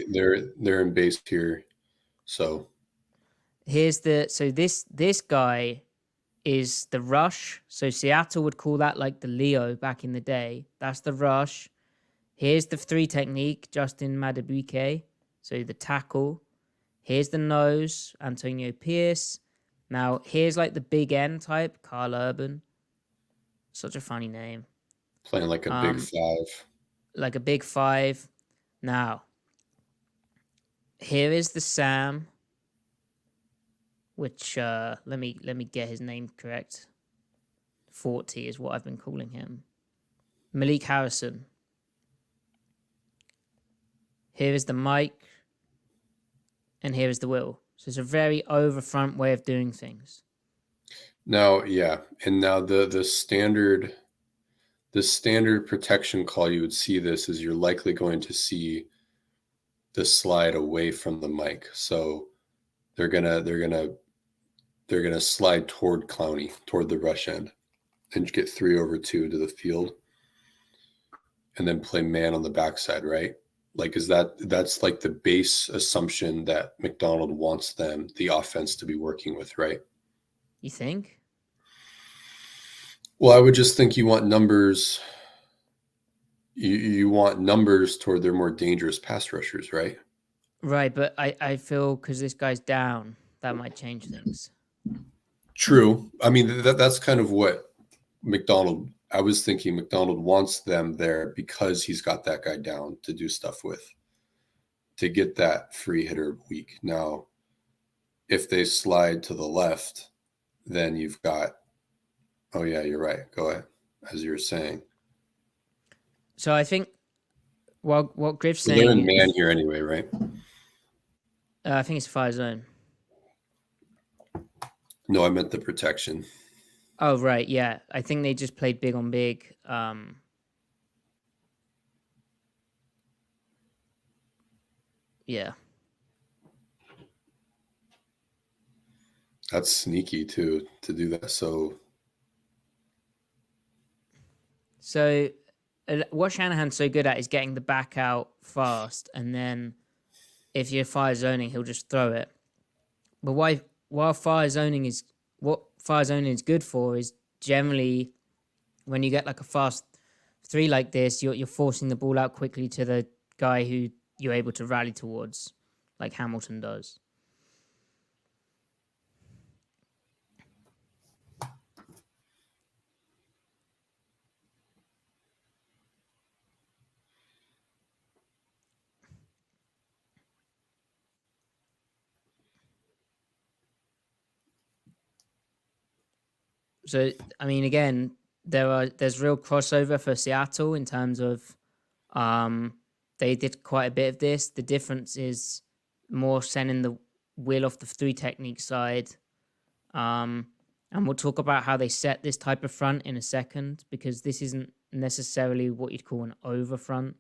they're in base here, so This guy is the rush. So Seattle would call that like the Leo back in the day. That's the rush. Here's the 3 technique, Justin Madubuike. So the tackle. Here's the nose, Antonio Pierce. Now, here's like the big N type, Carl Urban. Such a funny name. playing like a big 5. Like a big 5. Now, here is the Sam, which let me get his name correct. 40 is what I've been calling him. Malik Harrison. Here is the Mike, and here is the Will. So it's a very over front way of doing things. Now, yeah, and now the standard protection call you would see this is you're likely going to see the slide away from the mic. So they're gonna slide toward Clowney, toward the rush end, and get 3/2 to the field, and then play man on the backside, right? Like, that's like the base assumption that Macdonald wants the offense to be working with, right? You think? Well, I would just think you want numbers. You want numbers toward their more dangerous pass rushers, right? Right, but I feel because this guy's down, that might change things. True. I mean, that's kind of what I was thinking Macdonald wants them there because he's got that guy down to do stuff with, to get that free hitter weak. Now, if they slide to the left, then you've got, oh yeah, you're right. Go ahead, as you were saying. So I think what Griff's saying. They're in man here anyway, right? I think it's fire zone. No, I meant the protection. Oh, right. Yeah. I think they just played big on big. Yeah. That's sneaky too, to do that. So what Shanahan's so good at is getting the back out fast, and then if you're fire zoning, he'll just throw it. But while fire zoning is good for is generally when you get like a fast 3 like this, you're forcing the ball out quickly to the guy who you're able to rally towards, like Hamilton does. So, I mean, again, there's real crossover for Seattle in terms of they did quite a bit of this. The difference is more sending the wheel off the 3 technique side. And we'll talk about how they set this type of front in a second, because this isn't necessarily what you'd call an over front.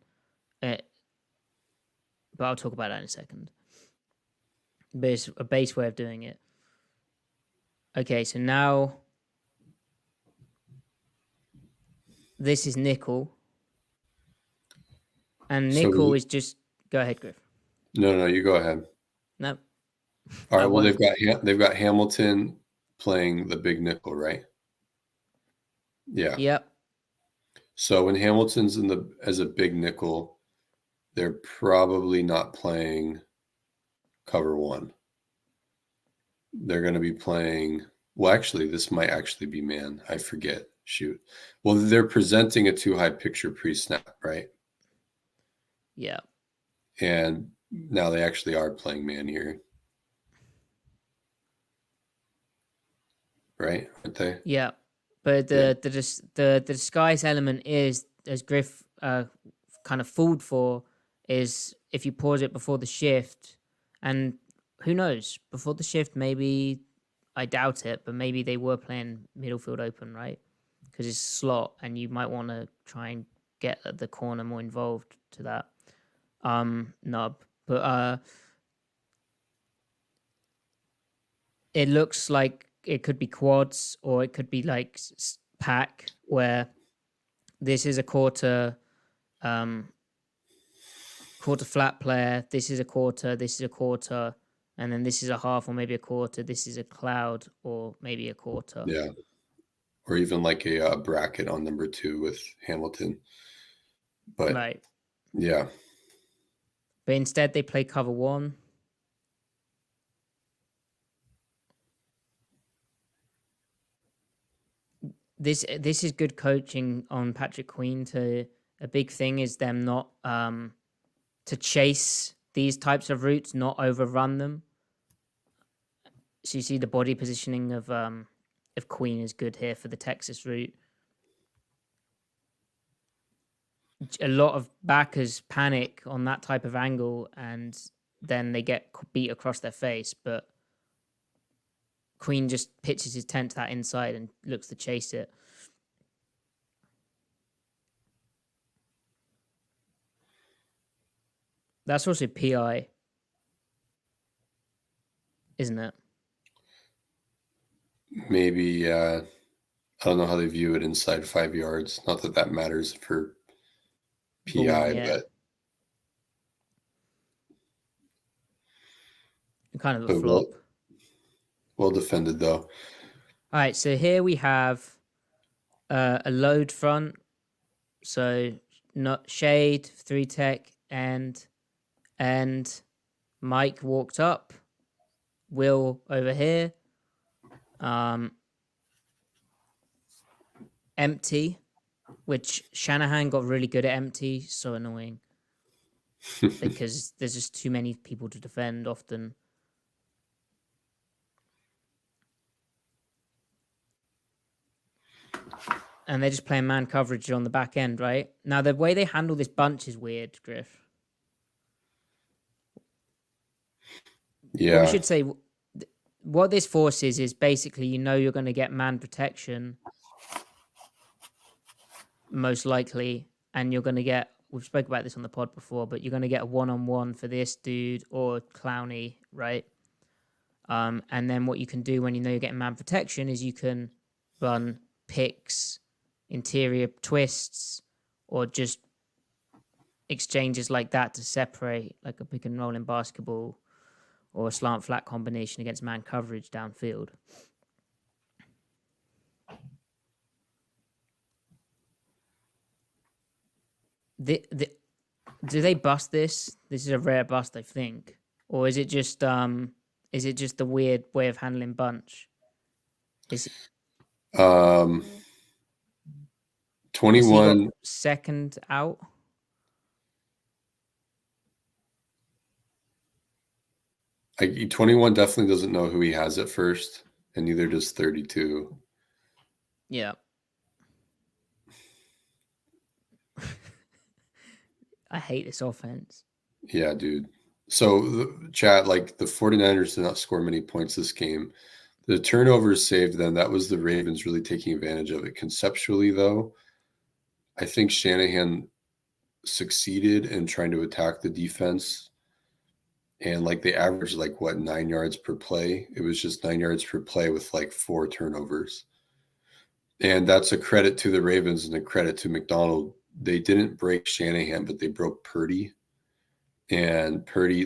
But I'll talk about that in a second. But it's a base way of doing it. Okay, so now this is nickel. And nickel is just... Go ahead, Griff. No, you go ahead. No. All right, well, they've got Hamilton playing the big nickel, right? Yeah. Yep. So when Hamilton's as a big nickel, they're probably not playing cover 1. They're going to be playing... Well, actually, this might actually be man. I forget. Shoot. Well, they're presenting a 2-high picture pre-snap, right? Yeah. And now they actually are playing man here. Right? Aren't they? Yeah. But the disguise element is, as Griff kind of fooled for, is if you pause it before the shift, and who knows, before the shift, maybe, I doubt it, but maybe they were playing middle field open, right? Because it's slot, and you might want to try and get the corner more involved to that nub. But it looks like it could be quads, or it could be like pack, where this is a quarter flat player, this is a quarter, this is a quarter, and then this is a half or maybe a quarter, this is a cloud or maybe a quarter. Yeah. Or even like a bracket on number 2 with Hamilton. But right. Yeah. But instead they play cover 1. This is good coaching on Patrick Queen. A big thing is them not to chase these types of routes, not overrun them. So you see the body positioning of Queen is good here for the Texas route. A lot of backers panic on that type of angle, and then they get beat across their face. But Queen just pitches his tent to that inside and looks to chase it. That's also PI, isn't it? Maybe, I don't know how they view it inside 5 yards. Not that that matters for PI, but kind of a flop. Well defended, though. All right, so here we have a load front. So not shade, 3 tech, and Mike walked up. Will over here. Empty, which Shanahan got really good at empty. So annoying. Because there's just too many people to defend often. And they're just playing man coverage on the back end, right? Now, the way they handle this bunch is weird, Griff. Yeah. What we should say, what this forces is basically, you're going to get man protection, most likely, and you're going to get, we've spoken about this on the pod before, but you're going to get a one-on-one for this dude or Clowney, right? And then what you can do when you're getting man protection is you can run picks, interior twists, or just exchanges like that to separate, like a pick and roll in basketball or a slant flat combination against man coverage downfield. Do they bust this? This is a rare bust, I think. Or is it just the weird way of handling bunch? Is 21 second out. I 21 definitely doesn't know who he has at first, and neither does 32. Yeah. I hate this offense. Yeah, dude. So the chat, like the 49ers did not score many points this game. The turnovers saved them. That was the Ravens really taking advantage of it. Conceptually, though, I think Shanahan succeeded in trying to attack the defense. And like they averaged 9 yards per play. It was just 9 yards per play with 4 turnovers. And that's a credit to the Ravens and a credit to Macdonald. They didn't break Shanahan, but they broke Purdy. And Purdy,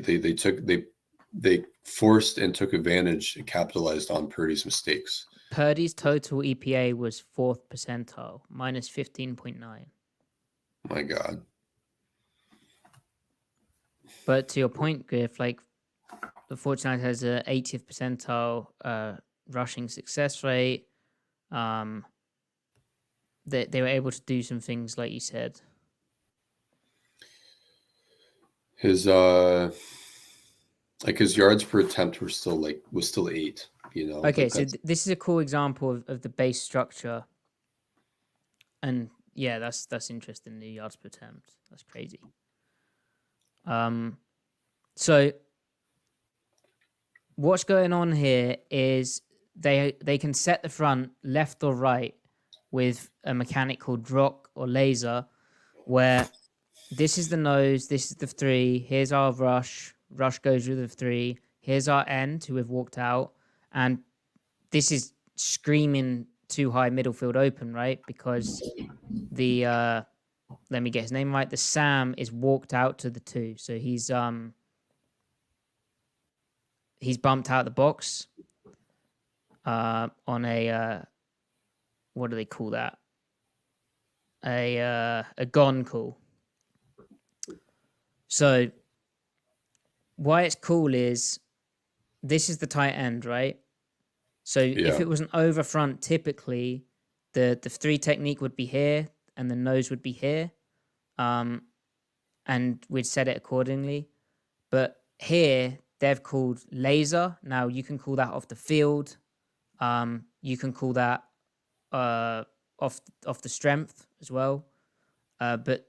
they forced and took advantage and capitalized on Purdy's mistakes. Purdy's total EPA was 4th percentile, minus 15.9. My God. But to your point, Griff, the 49ers has a 80th percentile rushing success rate. They were able to do some things like you said. His yards per attempt was still 8, Okay, so this is a cool example of the base structure. And yeah, that's interesting, the yards per attempt. That's crazy. So what's going on here is they can set the front left or right with a mechanic called rock or laser, where this is the nose, this is the 3, here's our rush goes with the 3, here's our end who have walked out, and this is screaming too high middle field open, right? Because the let me get his name right. The Sam is walked out to the 2, so he's bumped out the box on a what do they call that? A gone call. So why it's cool is this is the tight end, right? So if it was an over front, typically the 3 technique would be here and the nose would be here. And we'd set it accordingly. But here they've called laser. Now you can call that off the field. You can call that off the strength as well. But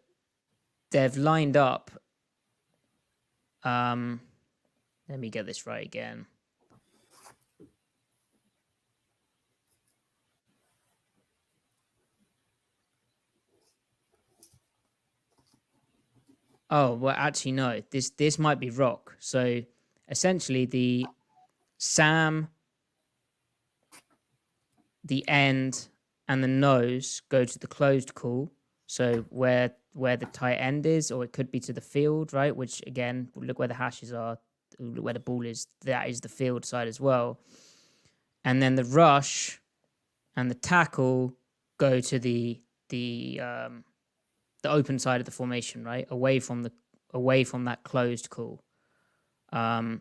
they've lined up. Let me get this right again. Oh, well, actually, no. This might be rock. So essentially the Sam, the end, and the nose go to the closed call. So where the tight end is, or it could be to the field, right? Which again, look where the hashes are, look where the ball is. That is the field side as well. And then the rush and the tackle go to the open side of the formation, right? Away from that closed call. And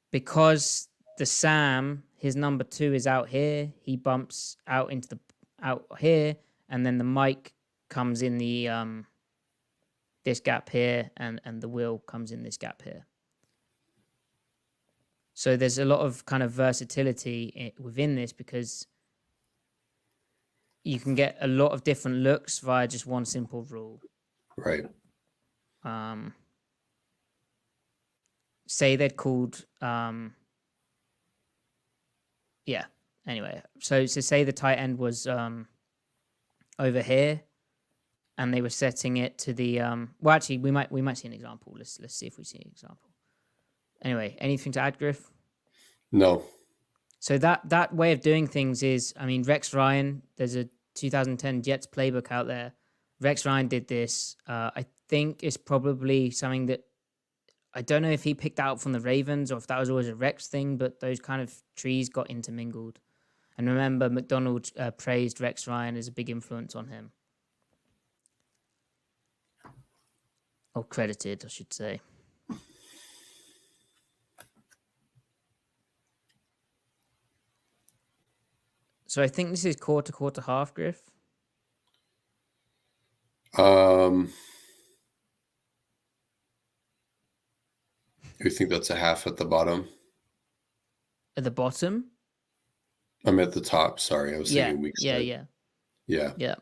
because the Sam, his number 2 is out here, he bumps out here, and then the Mike comes in the this gap here, and the Will comes in this gap here. So there's a lot of kind of versatility within this because you can get a lot of different looks via just one simple rule. Right. Say they'd called anyway. So say the tight end was over here and they were setting it to the well, actually we might see an example. Let's see if we see an example. Anyway, anything to add, Griff? No. So that way of doing things is, I mean, Rex Ryan, there's a 2010 Jets playbook out there. Rex Ryan did this. I think it's probably something that, I don't know if he picked out from the Ravens or if that was always a Rex thing, but those kind of trees got intermingled. And remember, Macdonald praised Rex Ryan as a big influence on him. Or credited, I should say. So I think this is quarter half, Griff. You think that's a half at the bottom? At the bottom? I'm at the top. Sorry, I was thinking weak side. Yeah.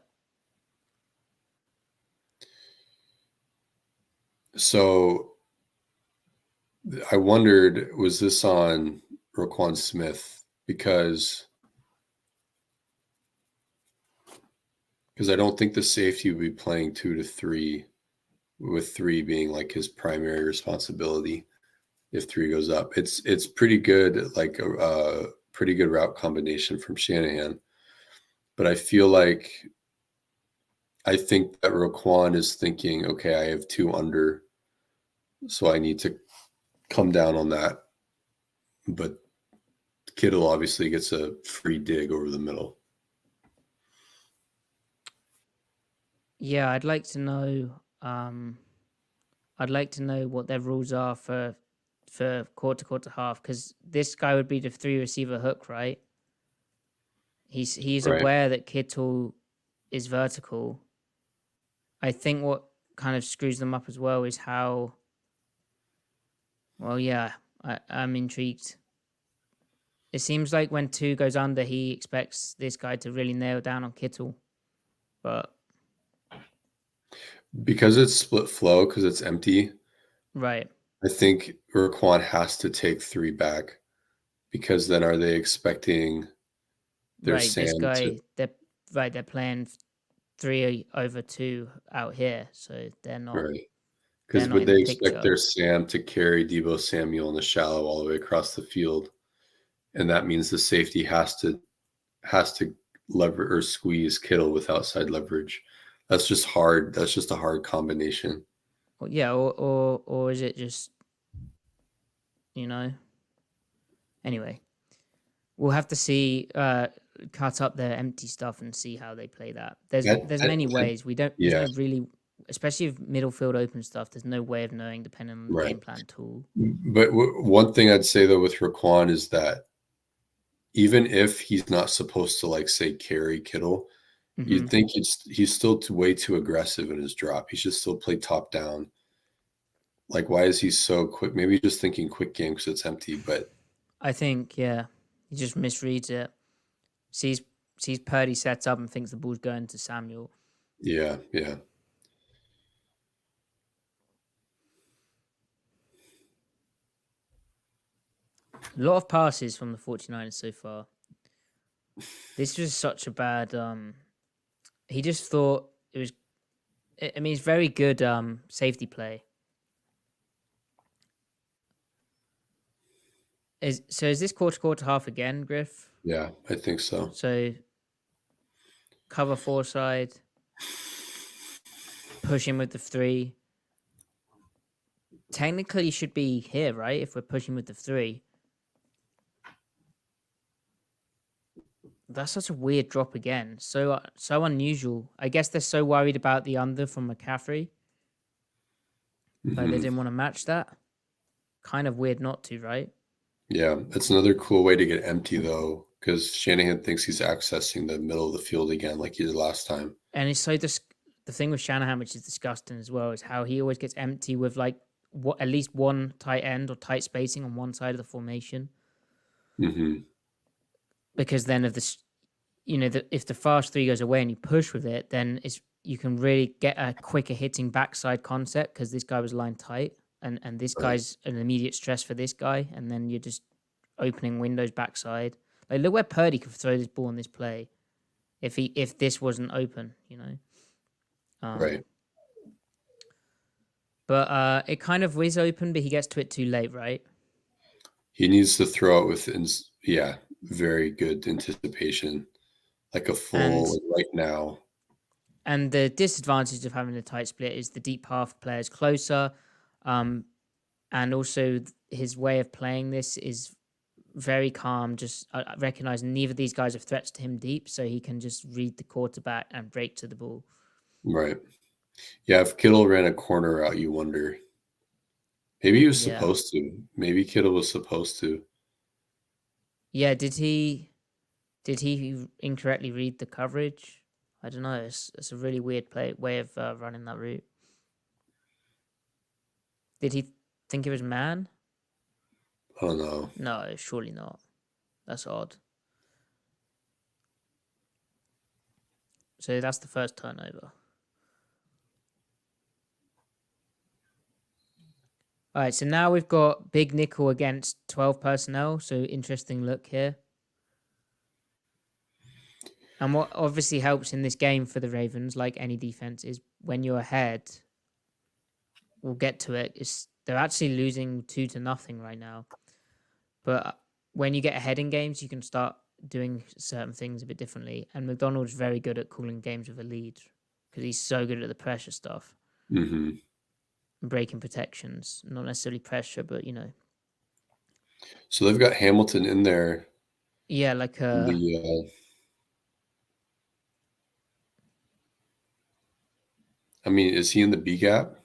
So I wondered, was this on Roquan Smith? Because I don't think the safety would be playing 2 to 3, with 3 being like his primary responsibility. If 3 goes up, it's pretty good, like a pretty good route combination from Shanahan. But I think that Roquan is thinking, okay, I have 2 under, so I need to come down on that. But Kittle obviously gets a free dig over the middle. Yeah, I'd like to know what their rules are for quarter half, because this guy would be the 3 receiver hook, right? He's Right. aware that Kittle is vertical. I think what kind of screws them up as well is how. Well, yeah, I'm intrigued. It seems like when 2 goes under, he expects this guy to really nail down on Kittle, but because it's split flow, because it's empty. Right. I think Roquan has to take 3 back, because then are they expecting their Sam this guy? They're playing 3 over 2 out here, so they're not. Right. Because would they expect their Sam to carry Deebo Samuel in the shallow all the way across the field? and that means the safety has to lever or squeeze Kittle with outside leverage. That's just hard. That's just a hard combination. Well, yeah, or is it just, Anyway, we'll have to see. Cut up their empty stuff and see how they play that. There's many ways. We don't. Yeah. There's no really, especially if middle field open stuff. There's no way of knowing depending on the game plan tool. But one thing I'd say though with Raquan is that even if he's not supposed to, like, say, carry Kittle, you'd think he's still way too aggressive in his drop. He should still play top down. Like, why is he so quick? Maybe just thinking quick game because it's empty. But I think, yeah, he just misreads it. Sees Purdy sets up and thinks the ball's going to Samuel. Yeah. A lot of passes from the 49ers so far. This was such a bad... he just thought it was... I mean, it's very good safety play. Is this quarter half again, Griff? Yeah, I think so. So, cover 4 side, push him with the 3. Technically, should be here, right? If we're pushing with the 3. That's such a weird drop again. So unusual. I guess they're so worried about the under from McCaffrey. Like they didn't want to match that. Kind of weird not to, right? Yeah, that's another cool way to get empty, though, because Shanahan thinks he's accessing the middle of the field again like he did last time. And it's so the thing with Shanahan, which is disgusting as well, is how he always gets empty with like at least one tight end or tight spacing on one side of the formation. Because then if if the fast 3 goes away and you push with it, then you can really get a quicker hitting backside concept because this guy was lined tight. And this guy's an immediate stress for this guy, and then you're just opening windows backside. Like, look where Purdy could throw this ball in this play, if this wasn't open, Right. But it kind of is open, but he gets to it too late, right? He needs to throw it with, very good anticipation, like a full right now. And the disadvantage of having a tight split is the deep half player is closer. And also his way of playing this is very calm, just recognizing neither of these guys are threats to him deep, so he can just read the quarterback and break to the ball. Right. Yeah, if Kittle ran a corner out, you wonder. Maybe he was supposed to. Maybe Kittle was supposed to. Yeah, did he incorrectly read the coverage? I don't know. It's a really weird way of running that route. Did he think it was man? I don't know. No, surely not. That's odd. So that's the first turnover. All right, so now we've got big nickel against 12 personnel. So interesting look here. And what obviously helps in this game for the Ravens, like any defense, is when you're ahead, we'll get to it, they're actually losing 2-0 right now. But when you get ahead in games, you can start doing certain things a bit differently. And Macdonald's very good at calling games with a lead because he's so good at the pressure stuff. Breaking protections, not necessarily pressure, but So they've got Hamilton in there. Yeah, like I mean, is he in the B gap?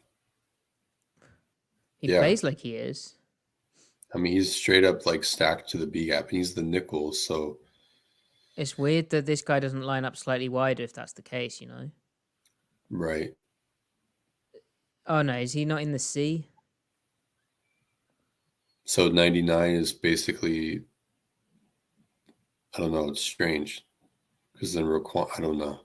He plays like he is. I mean, he's straight up like stacked to the B gap, and he's the nickel. So it's weird that this guy doesn't line up slightly wider if that's the case, Right. Oh no, is he not in the C? So 99 is basically, I don't know. It's strange because then Raquan, I don't know.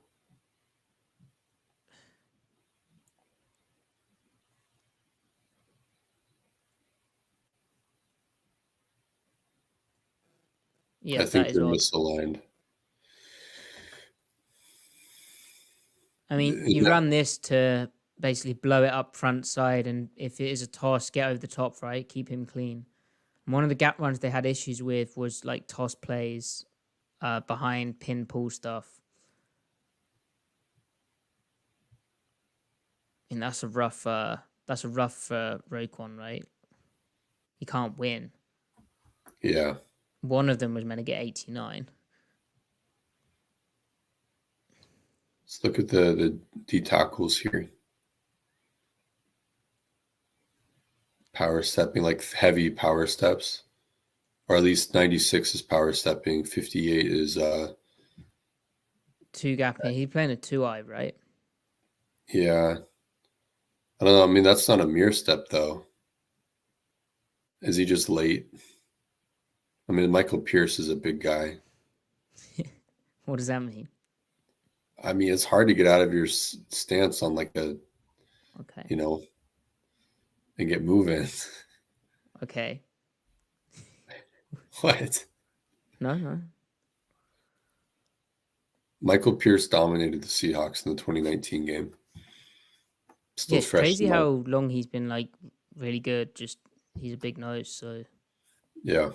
Yeah, I think they're misaligned. I mean, you run this to basically blow it up front side, and if it is a toss, get over the top, right? Keep him clean. One of the gap runs they had issues with was like toss plays behind pin pull stuff. And that's a rough Roquan, right? He can't win. Yeah. One of them was meant to get 89. Let's look at the D tackles here. Power stepping, like heavy power steps, or at least 96 is power stepping. 58 is two gapping. He's playing a 2-eye, right? Yeah. I don't know. I mean, that's not a mirror step though. Is he just late? I mean, Michael Pierce is a big guy. What does that mean? I mean, it's hard to get out of your stance on like a, okay, and get moving. Okay. What? No. Michael Pierce dominated the Seahawks in the 2019 game. Still it's fresh. Crazy how long he's been like really good. Just he's a big nose, so yeah.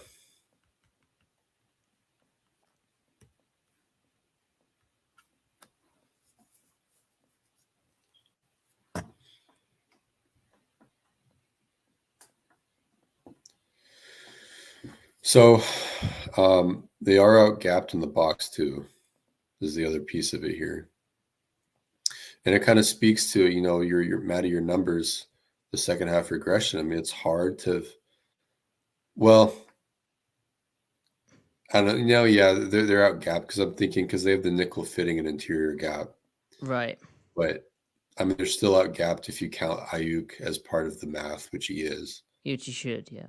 So they are out gapped in the box too. Is the other piece of it here. And it kind of speaks to, your Matty, your numbers, the second half regression. I mean, it's hard to, well, I don't know. Yeah, they're out gap because I'm thinking because they have the nickel fitting an interior gap. Right. But I mean, they're still out gapped if you count Ayuk as part of the math, which he is. Which he should, yeah.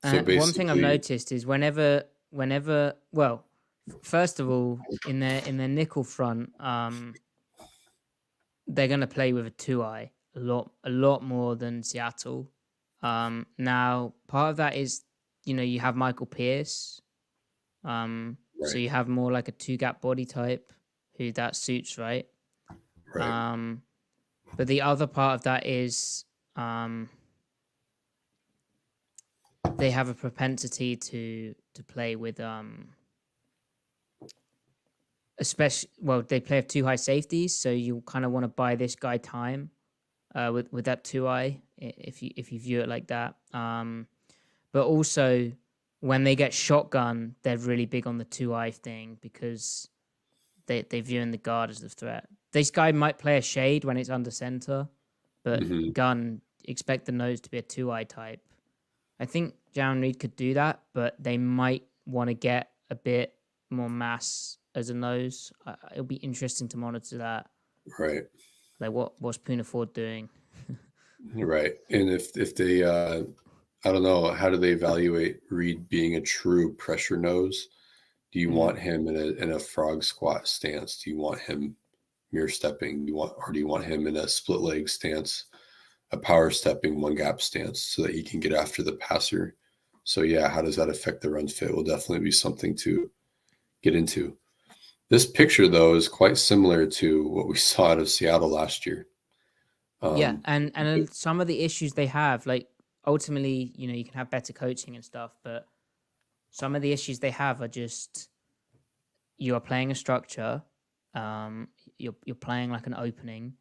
So one thing I've noticed is whenever, well, first of all, in their nickel front, they're going to play with a 2-eye a lot more than Seattle. Now, part of that is, you have Michael Pierce. Right. So you have more like a 2-gap body type who that suits, right? Right. But the other part of that is they have a propensity to play with especially, well, they play with 2 high safeties, so you kind of want to buy this guy time with that 2-eye if you view it like that. But also when they get shotgun, they're really big on the 2-eye thing because they view in the guard as the threat. This guy might play a shade when it's under center, but gun, expect the nose to be a 2-eye type. I think Jaron Reed could do that, but they might want to get a bit more mass as a nose. It'll be interesting to monitor that. Right. Like what's Poona Ford doing? Right. And if they, I don't know, how do they evaluate Reed being a true pressure nose? Do you want him in a frog squat stance? Do you want him mirror stepping? Do you want him in a split leg stance, a power stepping 1-gap stance so that he can get after the passer? So yeah, how does that affect the run fit? Will definitely be something to get into. This picture though is quite similar to what we saw out of Seattle last year. Yeah, and some of the issues they have, like ultimately, you can have better coaching and stuff, but some of the issues they have are just you are playing a structure, you're playing like an opening,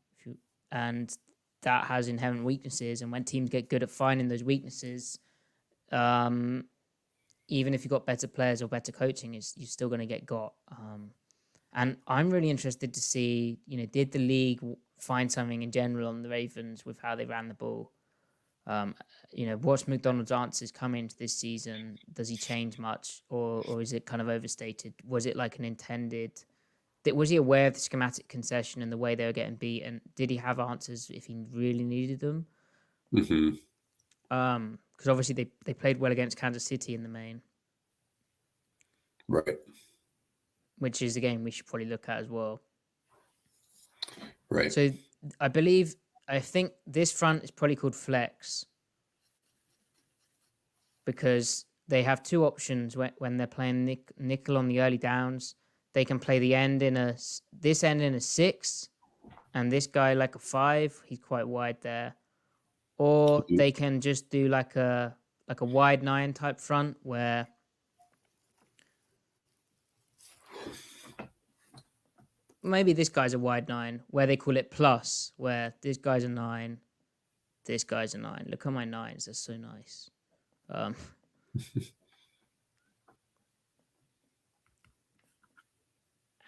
and that has inherent weaknesses. And when teams get good at finding those weaknesses, even if you've got better players or better coaching, you're still going to get got. And I'm really interested to see, did the league find something in general on the Ravens with how they ran the ball? What's Macdonald's answers coming into this season? Does he change much, or is it kind of overstated? Was it like an intended? Was he aware of the schematic concession and the way they were getting beat? And did he have answers if he really needed them? Mm-hmm. Because obviously they played well against Kansas City in the main, right? Which is a game we should probably look at as well. Right. So I think this front is probably called flex because they have 2 options when they're playing nickel on the early downs. They can play this end in a 6 and this guy like a 5. He's quite wide there. Or they can just do like a like a wide 9 type front where maybe this guy's a wide 9 where they call it plus, where this guy's a 9, this guy's a 9. Look at my 9s. They're so nice.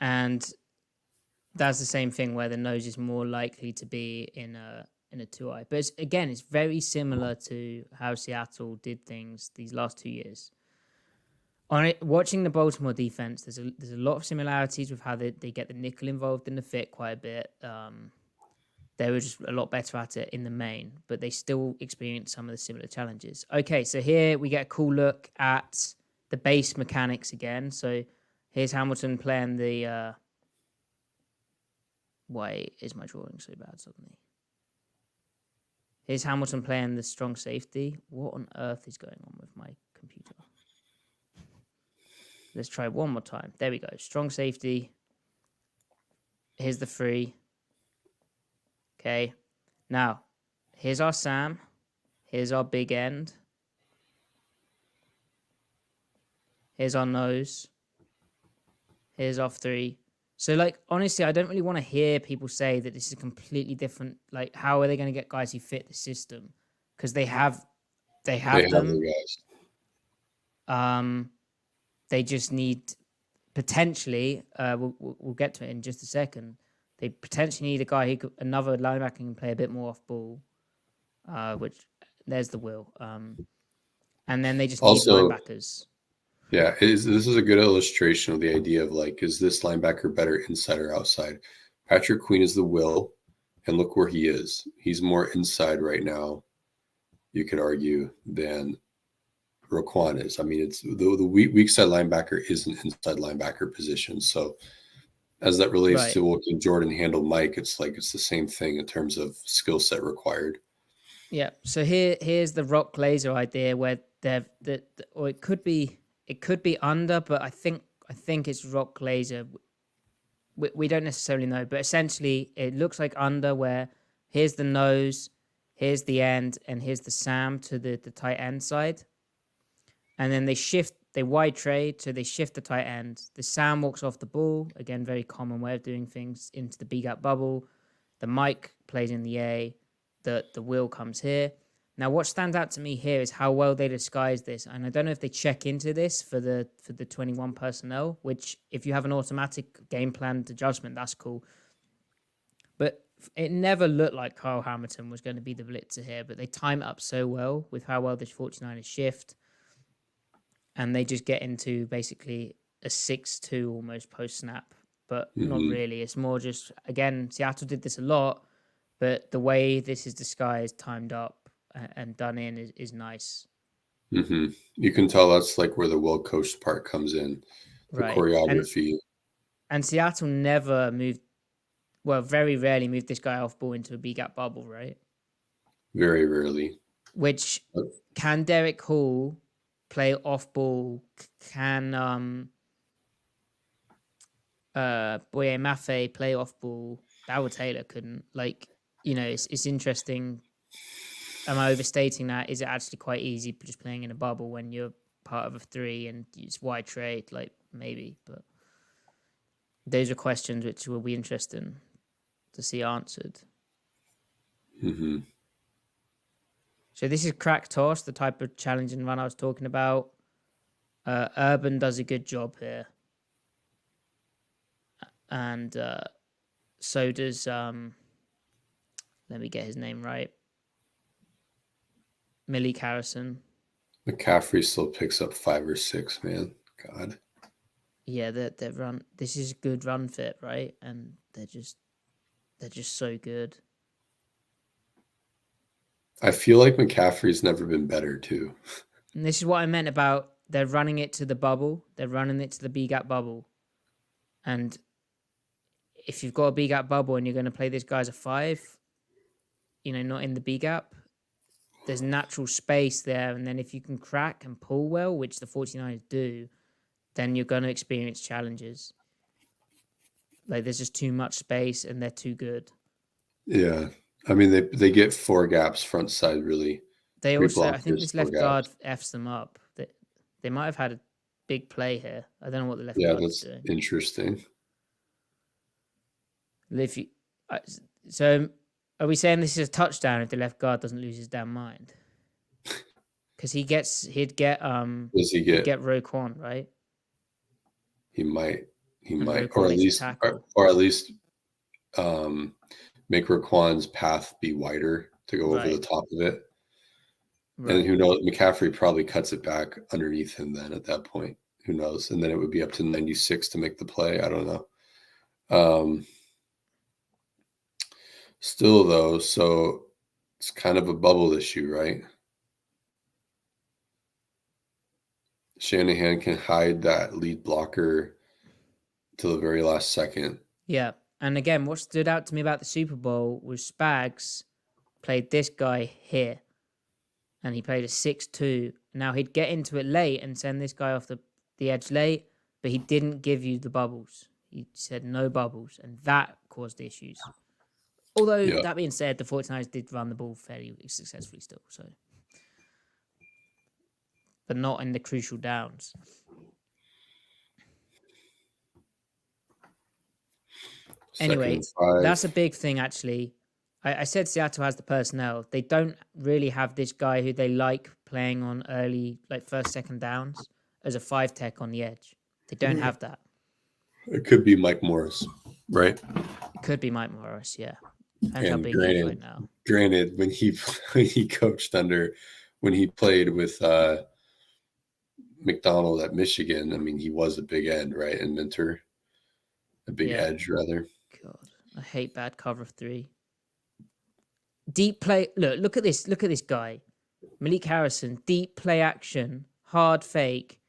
And that's the same thing where the nose is more likely to be in a 2-eye. But it's very similar to how Seattle did things these last 2 years. Watching the Baltimore defense, there's a lot of similarities with how they get the nickel involved in the fit quite a bit. They were just a lot better at it in the main, but they still experience some of the similar challenges. Okay, so here we get a cool look at the base mechanics again. So here's Hamilton playing the... Why is my drawing so bad suddenly? Here's Hamilton playing the strong safety. What on earth is going on with my computer? Let's try one more time. There we go. Strong safety. Here's the 3. Okay. Now, here's our Sam. Here's our big end. Here's our nose. Here's our 3. So, like, honestly, I don't really want to hear people say that this is completely different. Like, how are they going to get guys who fit the system? Because they have them. They just need potentially. We'll get to it in just a second. They potentially need a guy another linebacker who can play a bit more off ball. Which there's the will. And then they just need linebackers. Yeah, this is a good illustration of the idea of, like, is this linebacker better inside or outside? Patrick Queen is the will, and look where he is. He's more inside right now, you could argue, than Roquan is. I mean, it's the weak side linebacker is an inside linebacker position. So as that relates to what can Jordan handle Mike, it's like it's the same thing in terms of skill set required. Yeah. So here's the rock laser idea where or it could be under, but I think it's rock laser. We don't necessarily know, but essentially it looks like under, where here's the nose, here's the end, and here's the Sam to the tight end side. And then they wide trade, so they shift the tight end. The Sam walks off the ball, again, very common way of doing things, into the B-gap bubble. The Mike plays in the A, the Will comes here. Now, what stands out to me here is how well they disguise this. And I don't know if they check into this for the 21 personnel, which if you have an automatic game plan adjustment, that's cool. But it never looked like Kyle Hamilton was going to be the blitzer here, but they time it up so well with how well the 49ers shift. And they just get into basically a 6-2 almost post-snap, but not really. It's more just, again, Seattle did this a lot, but the way this is disguised, timed up, and done in is nice. Mm-hmm. You can tell that's like where the well-coached part comes in, the choreography. And Seattle never very rarely moved this guy off ball into a B-gap bubble, right? Very rarely. Which, can Derek Hall play off ball? Can Boye Mafe play off ball? Darrell Taylor couldn't. Like, it's interesting. Am I overstating that? Is it actually quite easy just playing in a bubble when you're part of a 3 and it's wide trade? Like, maybe, but those are questions which will be interesting to see answered. Mm-hmm. So this is crack toss, the type of challenge and run I was talking about. Urban does a good job here. And so does, let me get his name right, Malik Harrison. McCaffrey still picks up 5 or 6, man. God. Yeah, that run. This is a good run fit, right? And they're just so good. I feel like McCaffrey's never been better too. And this is what I meant about they're running it to the bubble. They're running it to the B-gap bubble. And if you've got a B-gap bubble and you're going to play this guy as a 5, not in the B-gap, there's natural space there. And then if you can crack and pull well, which the 49ers do, then you're going to experience challenges. Like, there's just too much space and they're too good. Yeah. I mean, they get 4 gaps front side, really. They also, I think blockers, this 4 left guard gaps. F's them up. They might have had a big play here. I don't know what the left Yeah, guard is that's doing. interesting. So are we saying this is a touchdown if the left guard doesn't lose his damn mind? Because he'd get Does he get Roquan, right? He might, Roquan or at makes a least, tackle. or at least, make Raquan's path be wider to go over the top of it. Right. And who knows? McCaffrey probably cuts it back underneath him then at that point. Who knows? And then it would be up to 96 to make the play. I don't know. Still, though, so it's kind of a bubble issue, right? Shanahan can hide that lead blocker till the very last second. Yeah. And again, what stood out to me about the Super Bowl was Spags played this guy here. And he played a 6-2. Now he'd get into it late and send this guy off the edge late, but he didn't give you the bubbles. He said no bubbles, and that caused issues. Although, that being said, the 49ers did run the ball fairly successfully still. So, but not in the crucial downs. Anyway, that's a big thing, actually. I said Seattle has the personnel. They don't really have this guy who they like playing on early, like first, second downs as a 5-tech on the edge. They don't have that. It could be Mike Morris, right? It could be Mike Morris, yeah. And granted, when he coached when he played with Macdonald at Michigan, I mean, he was a big end, right? And mentor, a big edge, rather. God, I hate bad cover 3. Deep play. Look at this. Look at this guy, Malik Harrison. Deep play action, hard fake.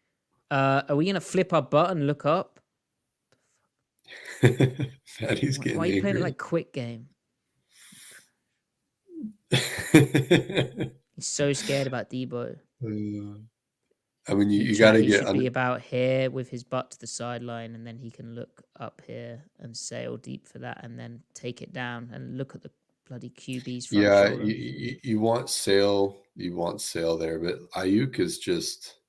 Are we gonna flip our butt and look up? Matty's getting Why are you playing it like quick game? He's so scared about Debo. I mean, you got to get. He should be about here with his butt to the sideline, and then he can look up here and sail deep for that, and then take it down and look at the bloody QB's front shoulder. You want Sale. You want Sale there, but Ayuk is just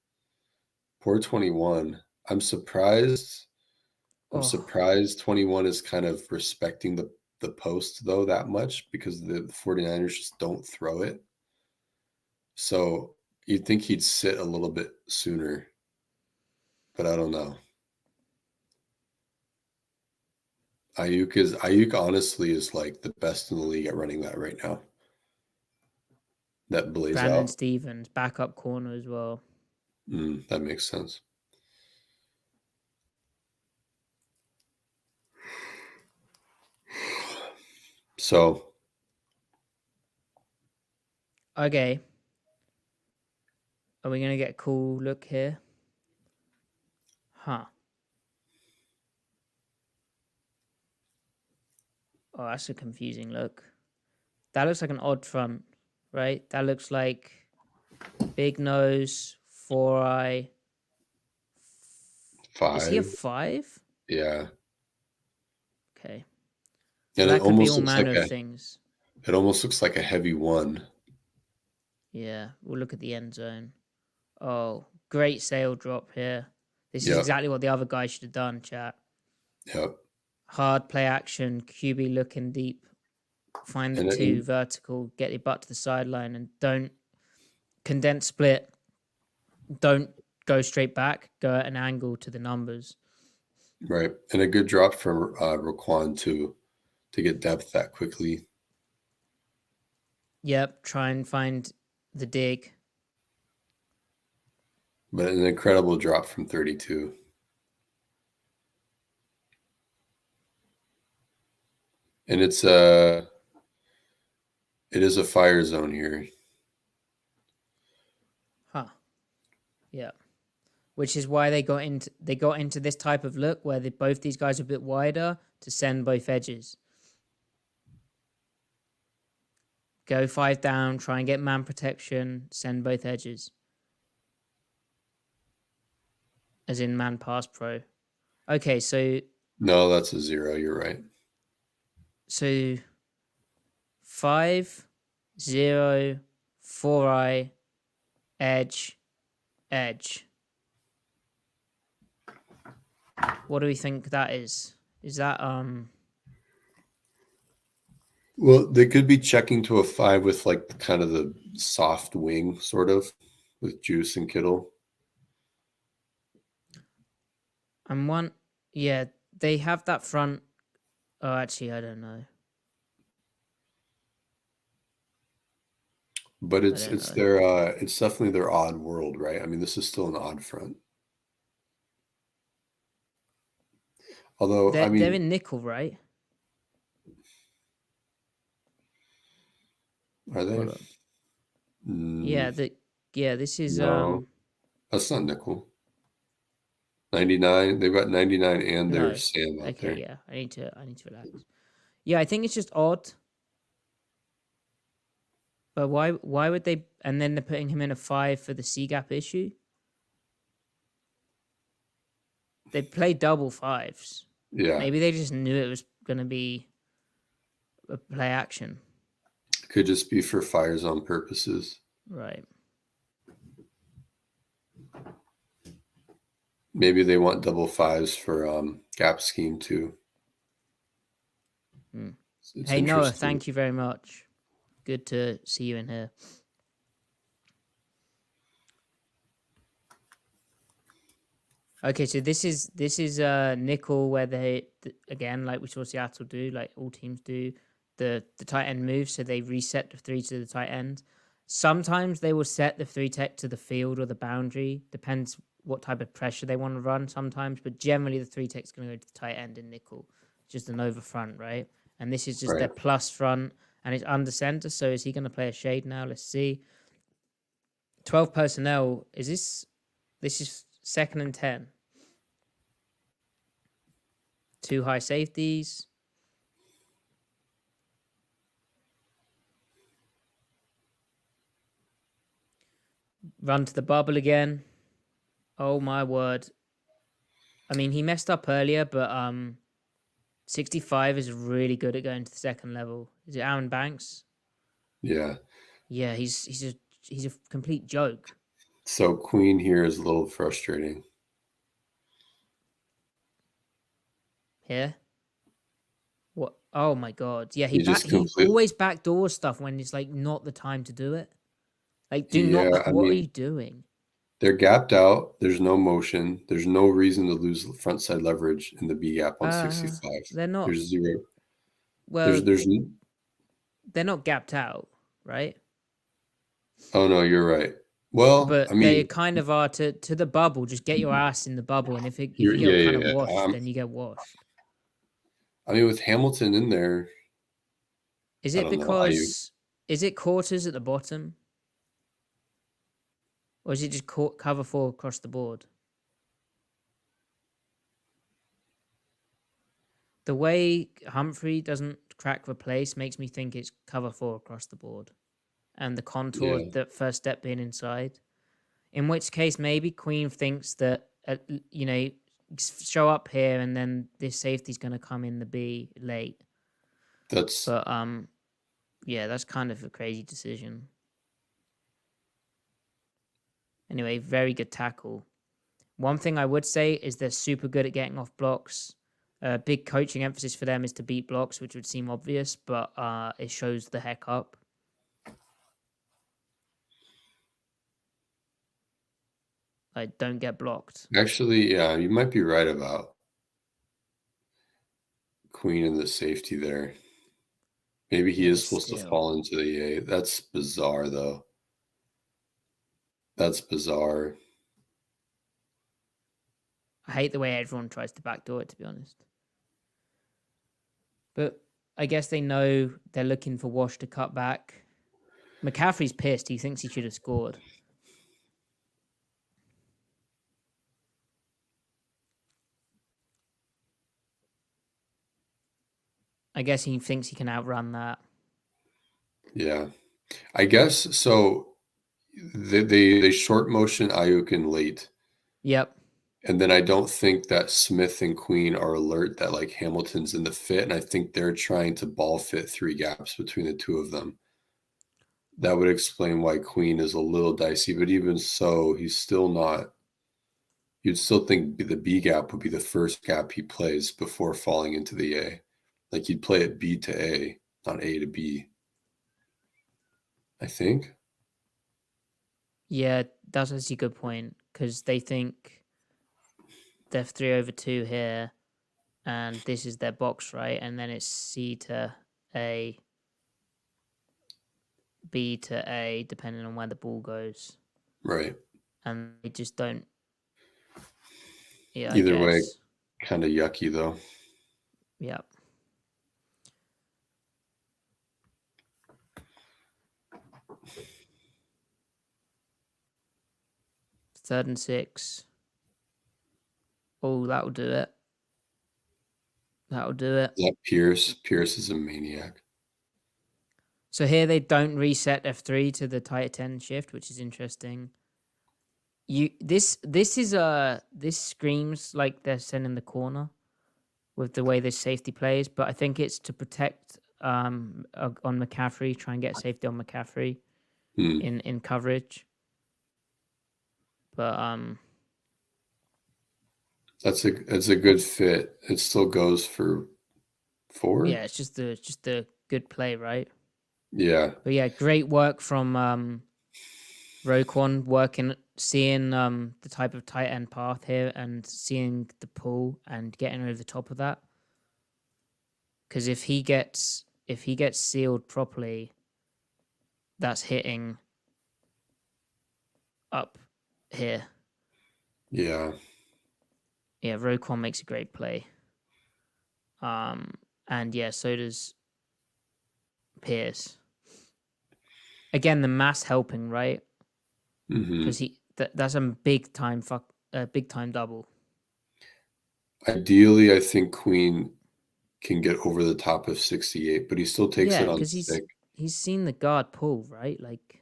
poor 21. I'm surprised. I'm surprised 21 is kind of respecting the post, though, that much, because the 49ers just don't throw it. So you'd think he'd sit a little bit sooner, but I don't know. Ayuk honestly is like the best in the league at running that right now. That blaze Brandon out. Stevens, backup corner as well. That makes sense. So. Okay. Are we going to get a cool look here? Huh. Oh, that's a confusing look. That looks like an odd front, right? That looks like big nose, 4-eye. 5. Is he a 5? Yeah. Okay. So that could be all manner of things. It almost looks like a heavy 1. Yeah. We'll look at the end zone. Oh, great sail drop here. This is exactly what the other guy should have done, chat. Yep. Hard play action, QB looking deep. Find the 2 vertical, get your butt to the sideline, and don't condense split. Don't go straight back. Go at an angle to the numbers. Right. And a good drop from Roquan to get depth that quickly. Yep. Try and find the dig. But an incredible drop from 32. And it is a fire zone here. Huh. Yeah. Which is why they got into this type of look where both these guys are a bit wider to send both edges. Go 5 down, try and get man protection, send both edges. As in man pass pro. Okay, so... No, that's a 0. You're right. So 5, 0, 4-eye, edge, edge. What do we think that is? Is that Well, they could be checking to a 5 with like kind of the soft wing, sort of, with Juice and Kittle. And one, yeah, they have that front. Oh, actually, I don't know. But it's definitely their odd world, right? I mean, this is still an odd front. Although, they're in nickel, right? Are they? Yeah, this is no, that's not nickel. 99. They've got 99 and their Sam out there. Yeah, I need to relax. Yeah, I think it's just odd. But why would they? And then they're putting him in a 5 for the C gap issue. They play double 5s. Yeah, maybe they just knew it was going to be a play action. Could just be for fire zone purposes, right? Maybe they want double 5s for gap scheme too. Hey Noah, thank you very much. Good to see you in here. Okay, so this is nickel where they again, like we saw Seattle do, like all teams do, the tight end move, so they reset the 3 to the tight end. Sometimes they will set the 3 tech to the field or the boundary, depends what type of pressure they want to run sometimes, but generally the 3 tech is going to go to the tight end in nickel, just an over front, right? And this is just their plus front, and it's under center, so is he going to play a shade now? Let's see. 12 personnel, this is 2nd and 10. 2 high safeties. Run to the bubble again. Oh my word. I mean, he messed up earlier, but 65 is really good at going to the second level. Is it Aaron Banks? Yeah. Yeah, he's a complete joke. So Queen here is a little frustrating. Here? What? Oh my god! Yeah, he always backdoor stuff when it's like not the time to do it. Like, what are you doing? They're gapped out. There's no motion. There's no reason to lose front side leverage in the B gap on 65. They're not. There's zero. Well, they're not gapped out, right? Oh no, you're right. Well, but I mean, they kind of are to the bubble. Just get your ass in the bubble, and if you get kind of washed, then you get washed. I mean, with Hamilton in there, is it because is it quarters at the bottom, or is it just cover 4 across the board? The way Humphrey doesn't crack replace makes me think it's cover 4 across the board, and the contour, that first step being inside. In which case, maybe Queen thinks that show up here, and then this safety's going to come in the B late. That's kind of a crazy decision. Anyway, very good tackle. One thing I would say is they're super good at getting off blocks. Big coaching emphasis for them is to beat blocks, which would seem obvious, but it shows the heck up. Like, don't get blocked. Actually, yeah, you might be right about Queen and the safety there. Maybe he is supposed to fall into the A. That's bizarre, though. That's bizarre. I hate the way everyone tries to backdoor it, to be honest. But I guess they know they're looking for Wash to cut back. McCaffrey's pissed. He thinks he should have scored. I guess he thinks he can outrun that. Yeah. I guess so. They short motion Ayuk in late. Yep. And then I don't think that Smith and Queen are alert that like Hamilton's in the fit. And I think they're trying to ball fit 3 gaps between the two of them. that would explain why Queen is a little dicey. But even so, he's still not. You'd still think the B gap would be the first gap he plays before falling into the A. Like you'd play it B to A, not A to B. I think. Yeah, that's actually a good point, because they think they're 3/2 here, and this is their box, right? And then it's C to A, B to A, depending on where the ball goes. Right. And they just don't. Yeah, Either way, kind of yucky though. Yep. Third and 6. Oh, that'll do it. That'll do it. Yeah, Pierce. Pierce is a maniac. So here they don't reset F3 to the tight end shift, which is interesting. This screams like they're sending the corner with the way this safety plays, but I think it's to protect on McCaffrey, try and get safety on McCaffrey in coverage. But that's a good fit. It still goes for 4. Yeah, it's just a good play, right? Yeah. But yeah, great work from Roquan, seeing the type of tight end path here and seeing the pull and getting over the top of that. Because if he gets sealed properly, that's hitting up here. Yeah. Yeah, Roquan makes a great play. And yeah, so does Pierce. Again, the mass helping, right? Because that's a big time double. Ideally, I think Queen can get over the top of 68, but he still takes it on because he's seen the guard pull, right? Like,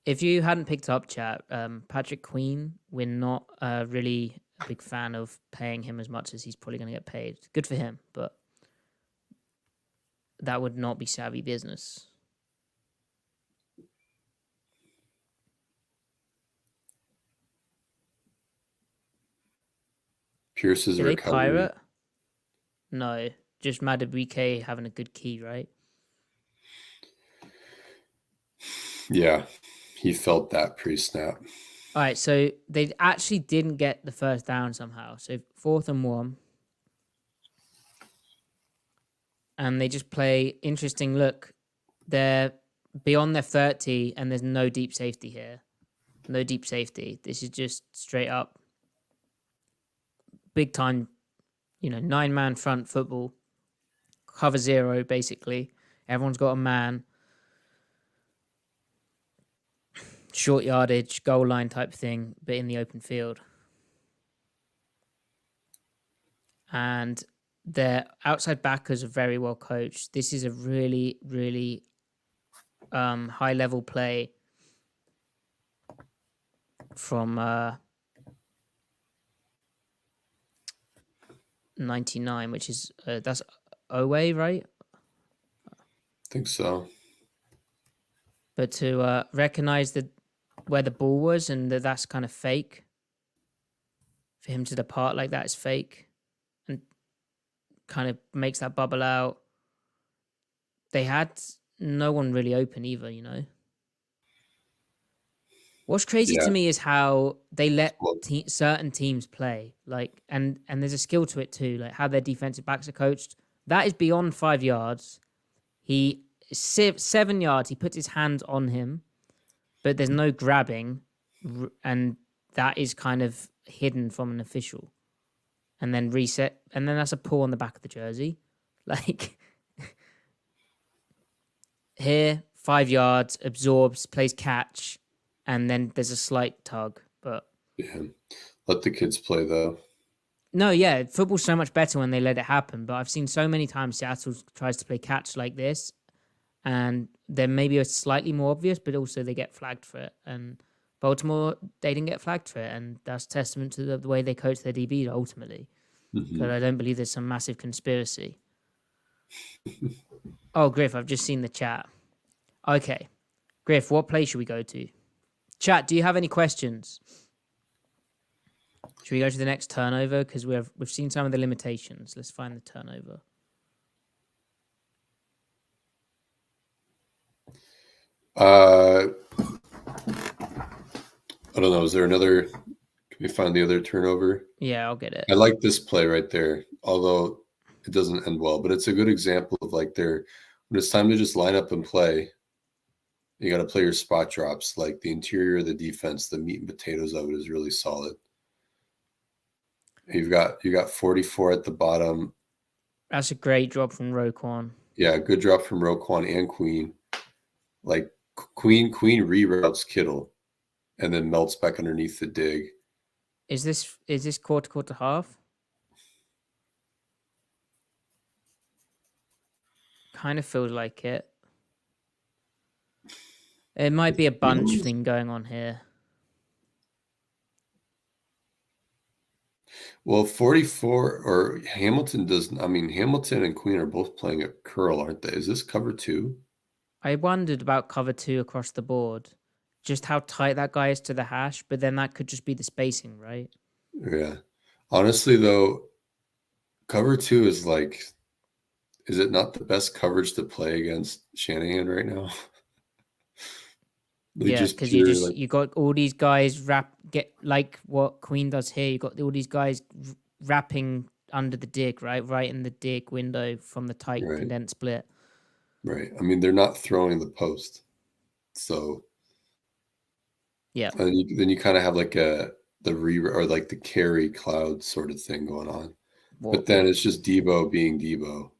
if you hadn't picked up, chat, Patrick Queen, we're not really a big fan of paying him as much as he's probably going to get paid. Good for him, but that would not be savvy business. Pierce's recovery. Pirate? No, just Madubuike having a good key, right? Yeah, he felt that pre-snap. All right, so they actually didn't get the first down somehow. So 4th and 1. And they just play interesting look. They're beyond their 30 and there's no deep safety here. No deep safety. This is just straight up big time, 9-man front football. Cover 0, basically. Everyone's got a man. Short yardage, goal line type thing, but in the open field. And their outside backers are very well coached. This is a really, really high level play from 99, which is that's Owe, right? I think so. But to recognize where the ball was and that's kind of fake. For him to depart like that is fake. And kind of makes that bubble out. They had no one really open either, What's crazy to me is how they let certain teams play, like, and there's a skill to it too, like how their defensive backs are coached. That is beyond 5 yards. 7 yards. He puts his hands on him, but there's no grabbing, and that is kind of hidden from an official. And then reset, and then that's a pull on the back of the jersey, like here 5 yards, absorbs, plays catch. And then there's a slight tug, but... Yeah. Let the kids play, though. No, yeah, football's so much better when they let it happen, but I've seen so many times Seattle tries to play catch like this, and they're maybe slightly more obvious, but also they get flagged for it. And Baltimore, they didn't get flagged for it, and that's testament to the way they coach their DBs, ultimately. Because I don't believe there's some massive conspiracy. Oh, Griff, I've just seen the chat. Okay. Griff, what play should we go to? Chat, do you have any questions? Should we go to the next turnover? Because we've seen some of the limitations. Let's find the turnover. I don't know. Is there another? Can we find the other turnover? Yeah, I'll get it. I like this play right there, although it doesn't end well. But it's a good example of like when it's time to just line up and play. You got to play your spot drops. Like the interior of the defense, the meat and potatoes of it is really solid. You got 44 at the bottom. That's a great drop from Roquan. Yeah, good drop from Roquan and Queen. Like Queen reroutes Kittle and then melts back underneath the dig. Is this quarter half? Kind of feels like it. It might be a bunch thing going on here. Well, 44 or Hamilton Hamilton and Queen are both playing a curl, aren't they? Is this cover 2? I wondered about cover 2 across the board. Just how tight that guy is to the hash, but then that could just be the spacing, right? Yeah. Honestly, though, cover 2 is it not the best coverage to play against Shanahan right now? Yeah, because you got all these guys get like what Queen does here. You got all these guys wrapping under the dig, right in the dig window from the tight condensed split. Right. I mean, they're not throwing the post, so yeah. And then you kind of have like the carry cloud sort of thing going on, but then it's just Debo being Debo.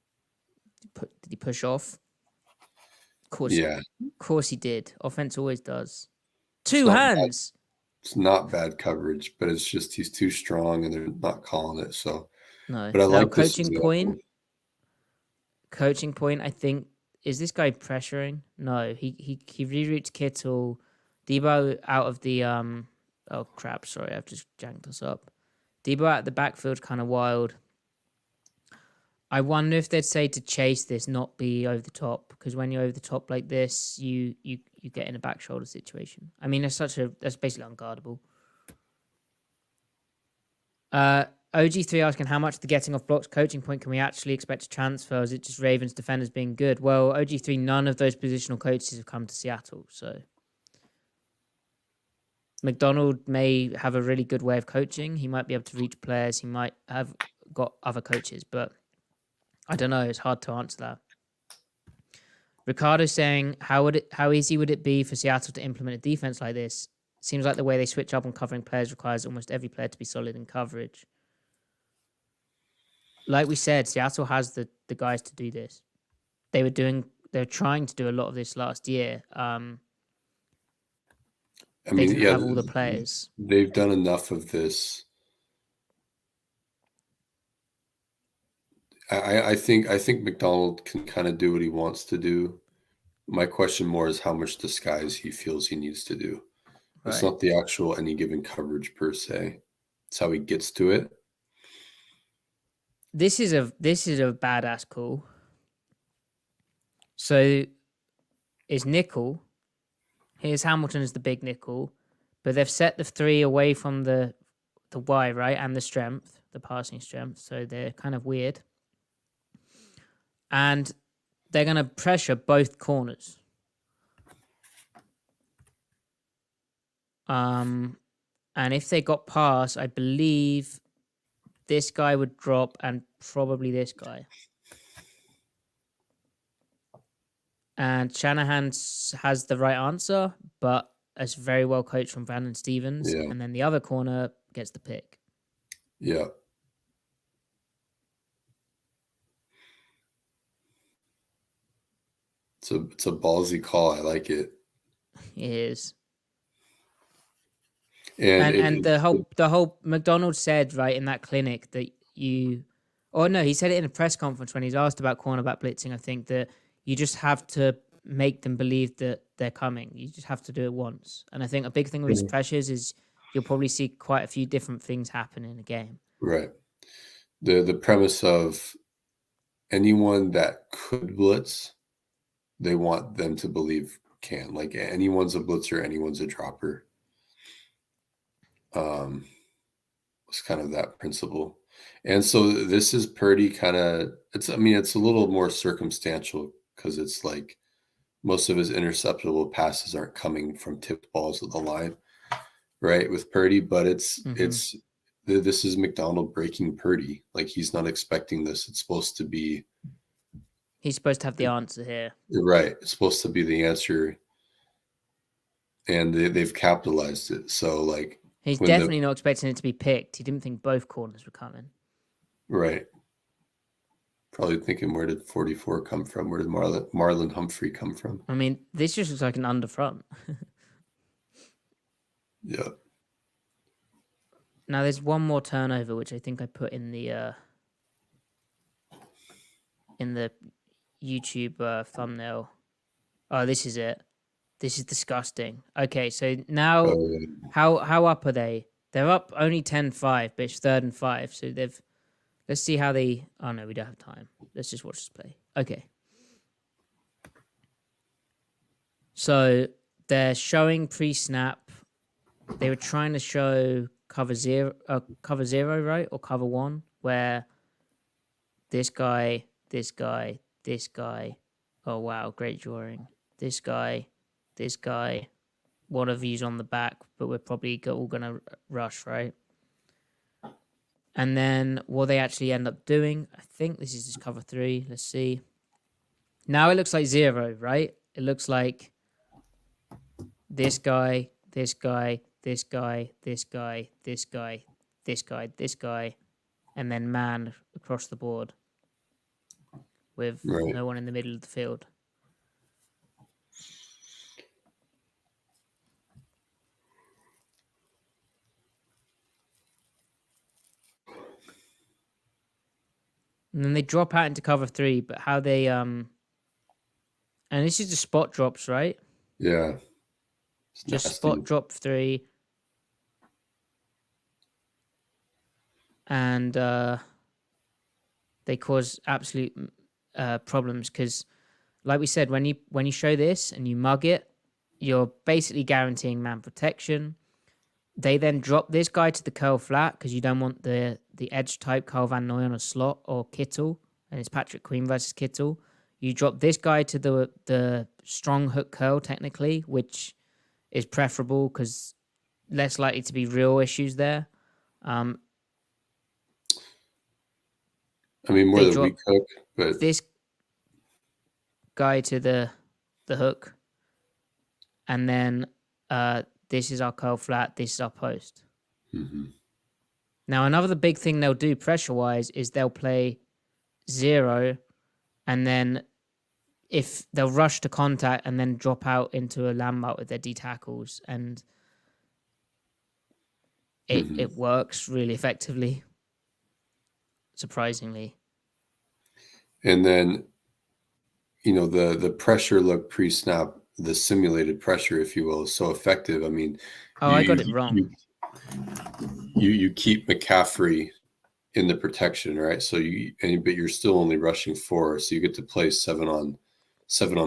Did he push off? Of course, yeah. Of course he did. Offense always does. Two hands. It's not bad coverage, but it's just he's too strong and they're not calling it. So no. But I like coaching point. Coaching point. I think is this guy pressuring? No, he reroutes Kittle. Debo out of the oh crap! Sorry, I've just janked us up. Debo out the backfield, kind of wild. I wonder if they'd say to chase this, not be over the top, because when you're over the top like this, you get in a back shoulder situation. I mean, that's basically unguardable. OG3 asking how much the getting off blocks coaching point can we actually expect to transfer? Or is it just Ravens defenders being good? Well, OG3, none of those positional coaches have come to Seattle, so Macdonald may have a really good way of coaching. He might be able to reach players. He might have got other coaches, but I don't know. It's hard to answer that. Ricardo saying, how easy would it be for Seattle to implement a defense like this? Seems like the way they switch up on covering players requires almost every player to be solid in coverage. Like we said, Seattle has the guys to do this. They were trying to do a lot of this last year. They didn't have all the players. They've done enough of this. I think Macdonald can kind of do what he wants to do. My question more is how much disguise he feels he needs to do. Right. It's not the actual any given coverage per se. It's how he gets to it. This is a badass call. So it's nickel. Here's Hamilton as the big nickel, but they've set the 3 away from the Y, right, and the strength, the passing strength. So they're kind of weird. And they're going to pressure both corners. And if they got past, I believe this guy would drop and probably this guy. And Shanahan has the right answer, but it's very well coached from Brandon Stevens. Yeah. And then the other corner gets the pick. Yeah. It's a ballsy call. I like it. It is. And the whole Macdonald said right in that clinic that he said it in a press conference when he's asked about cornerback blitzing. I think that you just have to make them believe that they're coming. You just have to do it once. And I think a big thing with his pressures is you'll probably see quite a few different things happen in a game. Right. The premise of anyone that could blitz they want them to believe can. Like anyone's a blitzer, anyone's a dropper. It's kind of that principle. And so this is Purdy kind of, it's a little more circumstantial because it's like most of his interceptable passes aren't coming from tipped balls at the line, right? With Purdy, but this is Macdonald breaking Purdy. Like he's not expecting this. It's supposed to be. He's supposed to have the answer here. Right. It's supposed to be the answer. And they've capitalized it. So like. He's definitely not expecting it to be picked. He didn't think both corners were coming. Right. Probably thinking, where did 44 come from? Where did Marlon Humphrey come from? I mean, this just looks like an under front. Yeah. Now there's one more turnover, which I think I put in the YouTube thumbnail. Oh, this is it. This is disgusting. Okay, so now how up are they? They're up only 10-5, but it's 3rd and 5. So let's see how they. Oh no, we don't have time. Let's just watch this play. Okay. So they're showing pre-snap. They were trying to show cover zero, right, or cover 1, where this guy. Oh wow, great drawing. This guy. One of you's on the back, but we're probably all going to rush, right? And then what they actually end up doing, I think this is just cover 3. Let's see. Now it looks like 0, right? It looks like this guy, and then man across the board with no one in the middle of the field. And then they drop out into cover 3, but how they and this is the spot drops, right? Yeah. Just spot drop 3. And they cause absolute problems because, like we said, when you show this and you mug it, you're basically guaranteeing man protection. They then drop this guy to the curl flat because you don't want the edge type Carl Van Noy on a slot or Kittle, and it's Patrick Queen versus Kittle. You drop this guy to the strong hook curl technically, which is preferable because less likely to be real issues there. I mean, more the weak hook, but this guy to the hook, and then this is our curl flat, this is our post. Mm-hmm. Now, another big thing they'll do pressure-wise is they'll play 0, and then if they'll rush to contact and then drop out into a landmark with their D tackles, and it works really effectively, surprisingly. And then, the pressure look pre-snap, the simulated pressure, if you will, is so effective. I mean, I got it wrong. You keep McCaffrey in the protection, right? So but you're still only rushing 4, so you get to play 7 on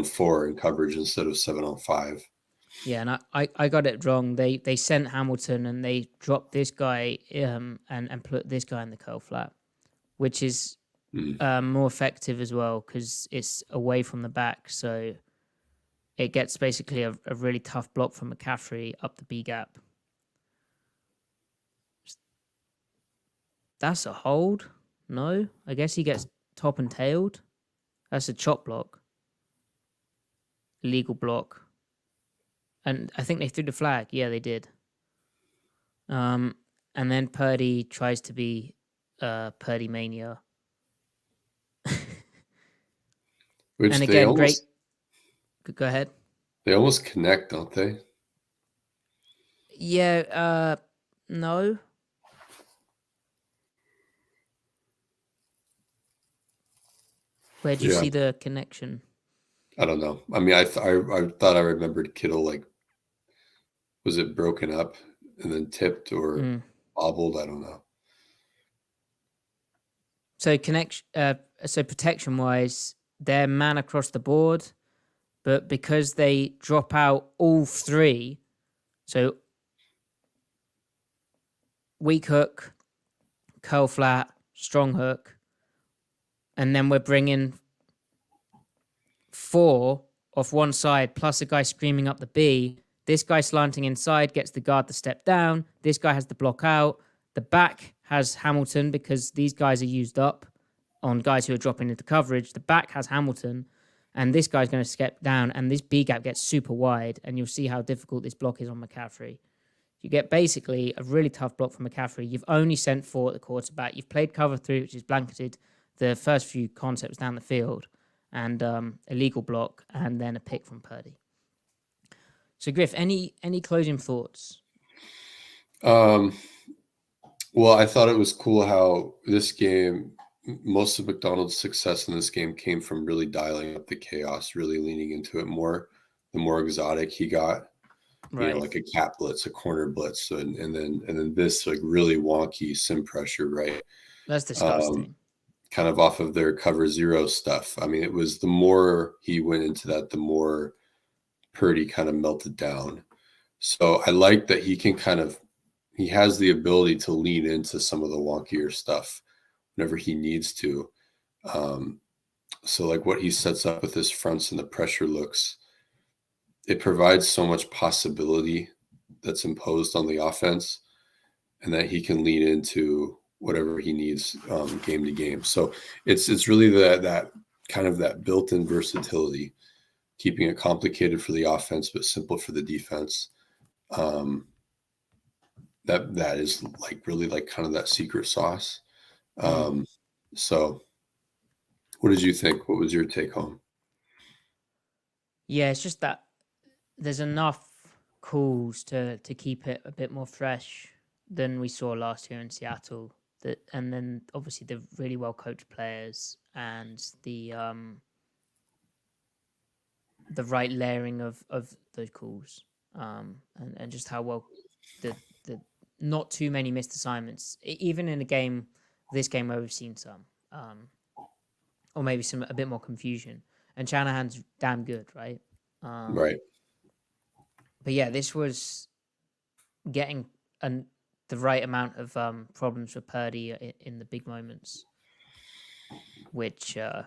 4 in coverage instead of 7 on 5. Yeah, and I got it wrong. They sent Hamilton and they dropped this guy and put this guy in the curl flat, which is more effective as well because it's away from the back, so it gets basically a really tough block from McCaffrey up the B gap. That's a hold? No? I guess he gets top and tailed. That's a chop block. Illegal block. And I think they threw the flag. Yeah, they did. And then Purdy tries to be Purdy Mania. Which and again, great. Go ahead. They almost connect, don't they? Yeah, no. Where do you see the connection? I don't know. I mean, I thought I remembered Kittle, like, was it broken up and then tipped or bobbled? I don't know. So protection wise, they're man across the board. but because they drop out all three, so weak hook, curl flat, strong hook, and then we're bringing 4 off one side plus a guy screaming up the B. This guy slanting inside gets the guard to step down. This guy has to block out. The back has Hamilton because these guys are used up on guys who are dropping into coverage. The back has Hamilton, and this guy's going to step down, and this B gap gets super wide, and you'll see how difficult this block is on McCaffrey. You get basically a really tough block from McCaffrey. You've only sent 4 at the quarterback. You've played cover 3, which is blanketed the first few concepts down the field, and illegal block, and then a pick from Purdy. So, Griff, any closing thoughts? Well, I thought it was cool how this game, most of McDonald's success in this game came from really dialing up the chaos, really leaning into it more. The more exotic he got, right. Like a cat blitz, a corner blitz, and then this like really wonky sim pressure, right? That's disgusting. Kind of off of their cover 0 stuff. I mean, it was the more he went into that, the more Purdy kind of melted down. So I like that he has the ability to lean into some of the wonkier stuff whenever he needs to. So like what he sets up with his fronts and the pressure looks, it provides so much possibility that's imposed on the offense, and that he can lean into whatever he needs game to game. So it's really that kind of that built-in versatility, keeping it complicated for the offense but simple for the defense. That is like really like kind of that secret sauce. So what did you think? What was your take home? Yeah, it's just that there's enough calls to keep it a bit more fresh than we saw last year in Seattle. And then obviously the really well coached players and the right layering of those calls, and just how well the not too many missed assignments, even in this game where we've seen some, or maybe a bit more confusion. And Shanahan's damn good, right? Right. But yeah, this was getting the right amount of problems for Purdy in the big moments, which yeah,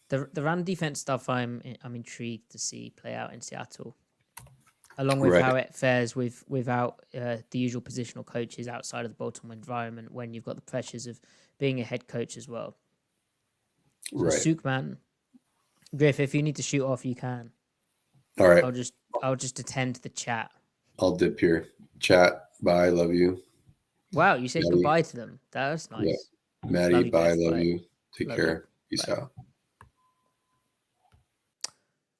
the run defense stuff I'm intrigued to see play out in Seattle, along with how it fares without the usual positional coaches outside of the Baltimore environment when you've got the pressures of being a head coach as well. So Sukman, Griff, if you need to shoot off, you can. All right. I'll just attend to the chat. I'll dip here. Chat. Bye. Love you. Wow, you said goodbye to them. That was nice. Yeah. Matty, bye. Love you. Take care. Peace out.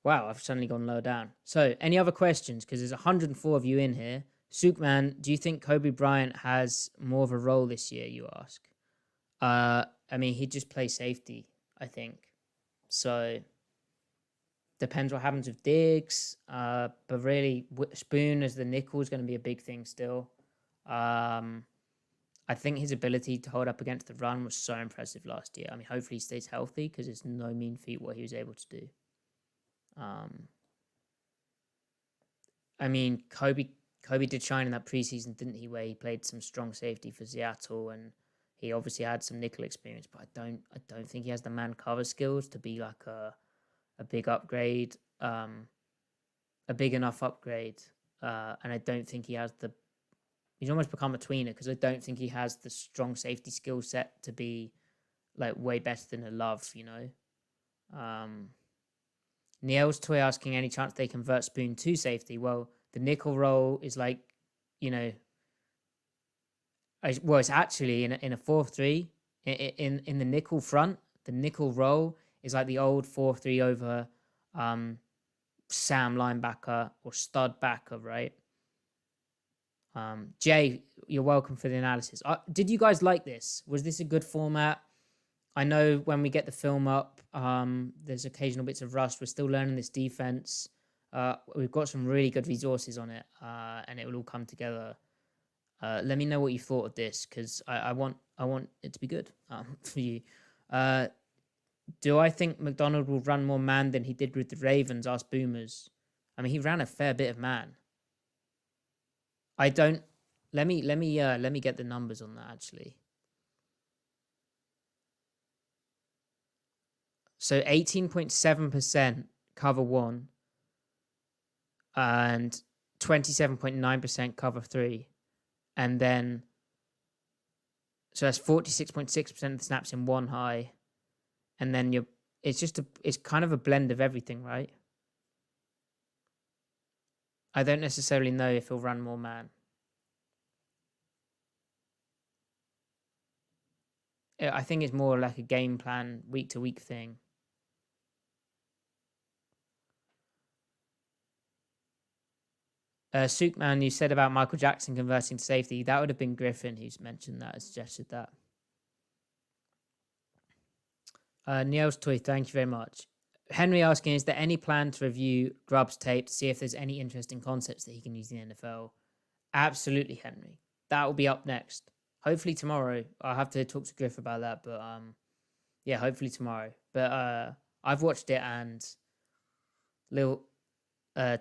Wow, I've suddenly gone lower down. So, any other questions? Because there's 104 of you in here. Sukman, do you think Kobe Bryant has more of a role this year, you ask? I mean, he'd just play safety, I think. So, depends what happens with Diggs. But really, Spoon as the nickel is going to be a big thing still. I think his ability to hold up against the run was so impressive last year. I mean, hopefully he stays healthy because it's no mean feat what he was able to do. I mean, Kobe did shine in that preseason, didn't he? Where he played some strong safety for Seattle, and he obviously had some nickel experience. But I don't think he has the man cover skills to be like a big upgrade, a big enough upgrade. And I don't think he has he's almost become a tweener because I don't think he has the strong safety skill set to be like way better than a Love, you know. Niel's toy asking any chance they convert Spoon to safety. Well, the nickel role is like, you know, it's actually in a 4-3 in the nickel front. The nickel role is like the old 4-3 over Sam linebacker or stud backer, right? Jay, you're welcome for the analysis. Did you guys like this? Was this a good format? I know when we get the film up, there's occasional bits of rust. We're still learning this defense. We've got some really good resources on it, and it will all come together. Let me know what you thought of this because I want it to be good for you. Do I think Macdonald will run more man than he did with the Ravens? Asked Boomers. I mean, he ran a fair bit of man. I don't. Let me get the numbers on that actually. So 18.7% cover one, and 27.9% cover three, and then so that's 46.6% of the snaps in one high, and then it's kind of a blend of everything, right? I don't necessarily know if he'll run more man. I think it's more like a game plan, week to week thing. Sookman, you said about Michael Jackson converting to safety. That would have been Griffin who's mentioned that, suggested that. Niels Toy, thank you very much. Henry asking, is there any plan to review Grubb's tape to see if there's any interesting concepts that he can use in the NFL? Absolutely, Henry. That will be up next. Hopefully tomorrow. I'll have to talk to Griff about that, but yeah, hopefully tomorrow. But I've watched it, and little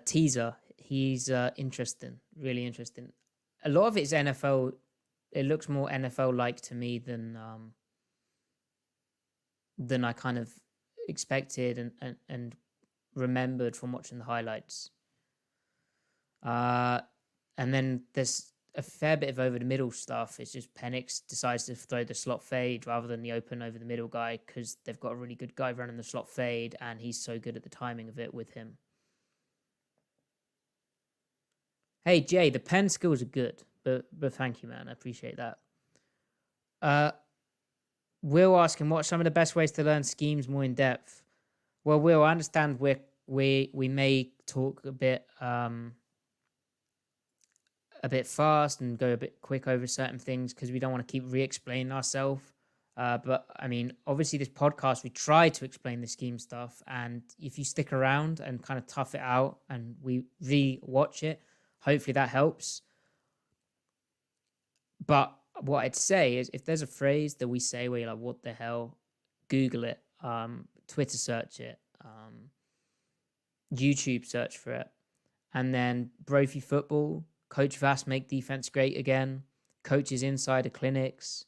teaser. He's interesting, really interesting. A lot of it's NFL. It looks more NFL-like to me than I kind of expected and remembered from watching the highlights. And then there's a fair bit of over the middle stuff. It's just Penix decides to throw the slot fade rather than the open over the middle guy because they've got a really good guy running the slot fade, and he's so good at the timing of it with him. Hey Jay, the pen skills are good, but thank you, man. I appreciate that. Will asking, what are some of the best ways to learn schemes more in depth? Well, Will, I understand we may talk a bit fast and go a bit quick over certain things because we don't want to keep re-explaining ourselves. But I mean, obviously this podcast, we try to explain the scheme stuff, and if you stick around and kind of tough it out and we re-watch it, hopefully that helps. But what I'd say is if there's a phrase that we say where you're like, what the hell, Google it, Twitter search it, YouTube search for it, and then Brophy Football, Coach Vass Make Defense Great Again, Coaches Insider Clinics,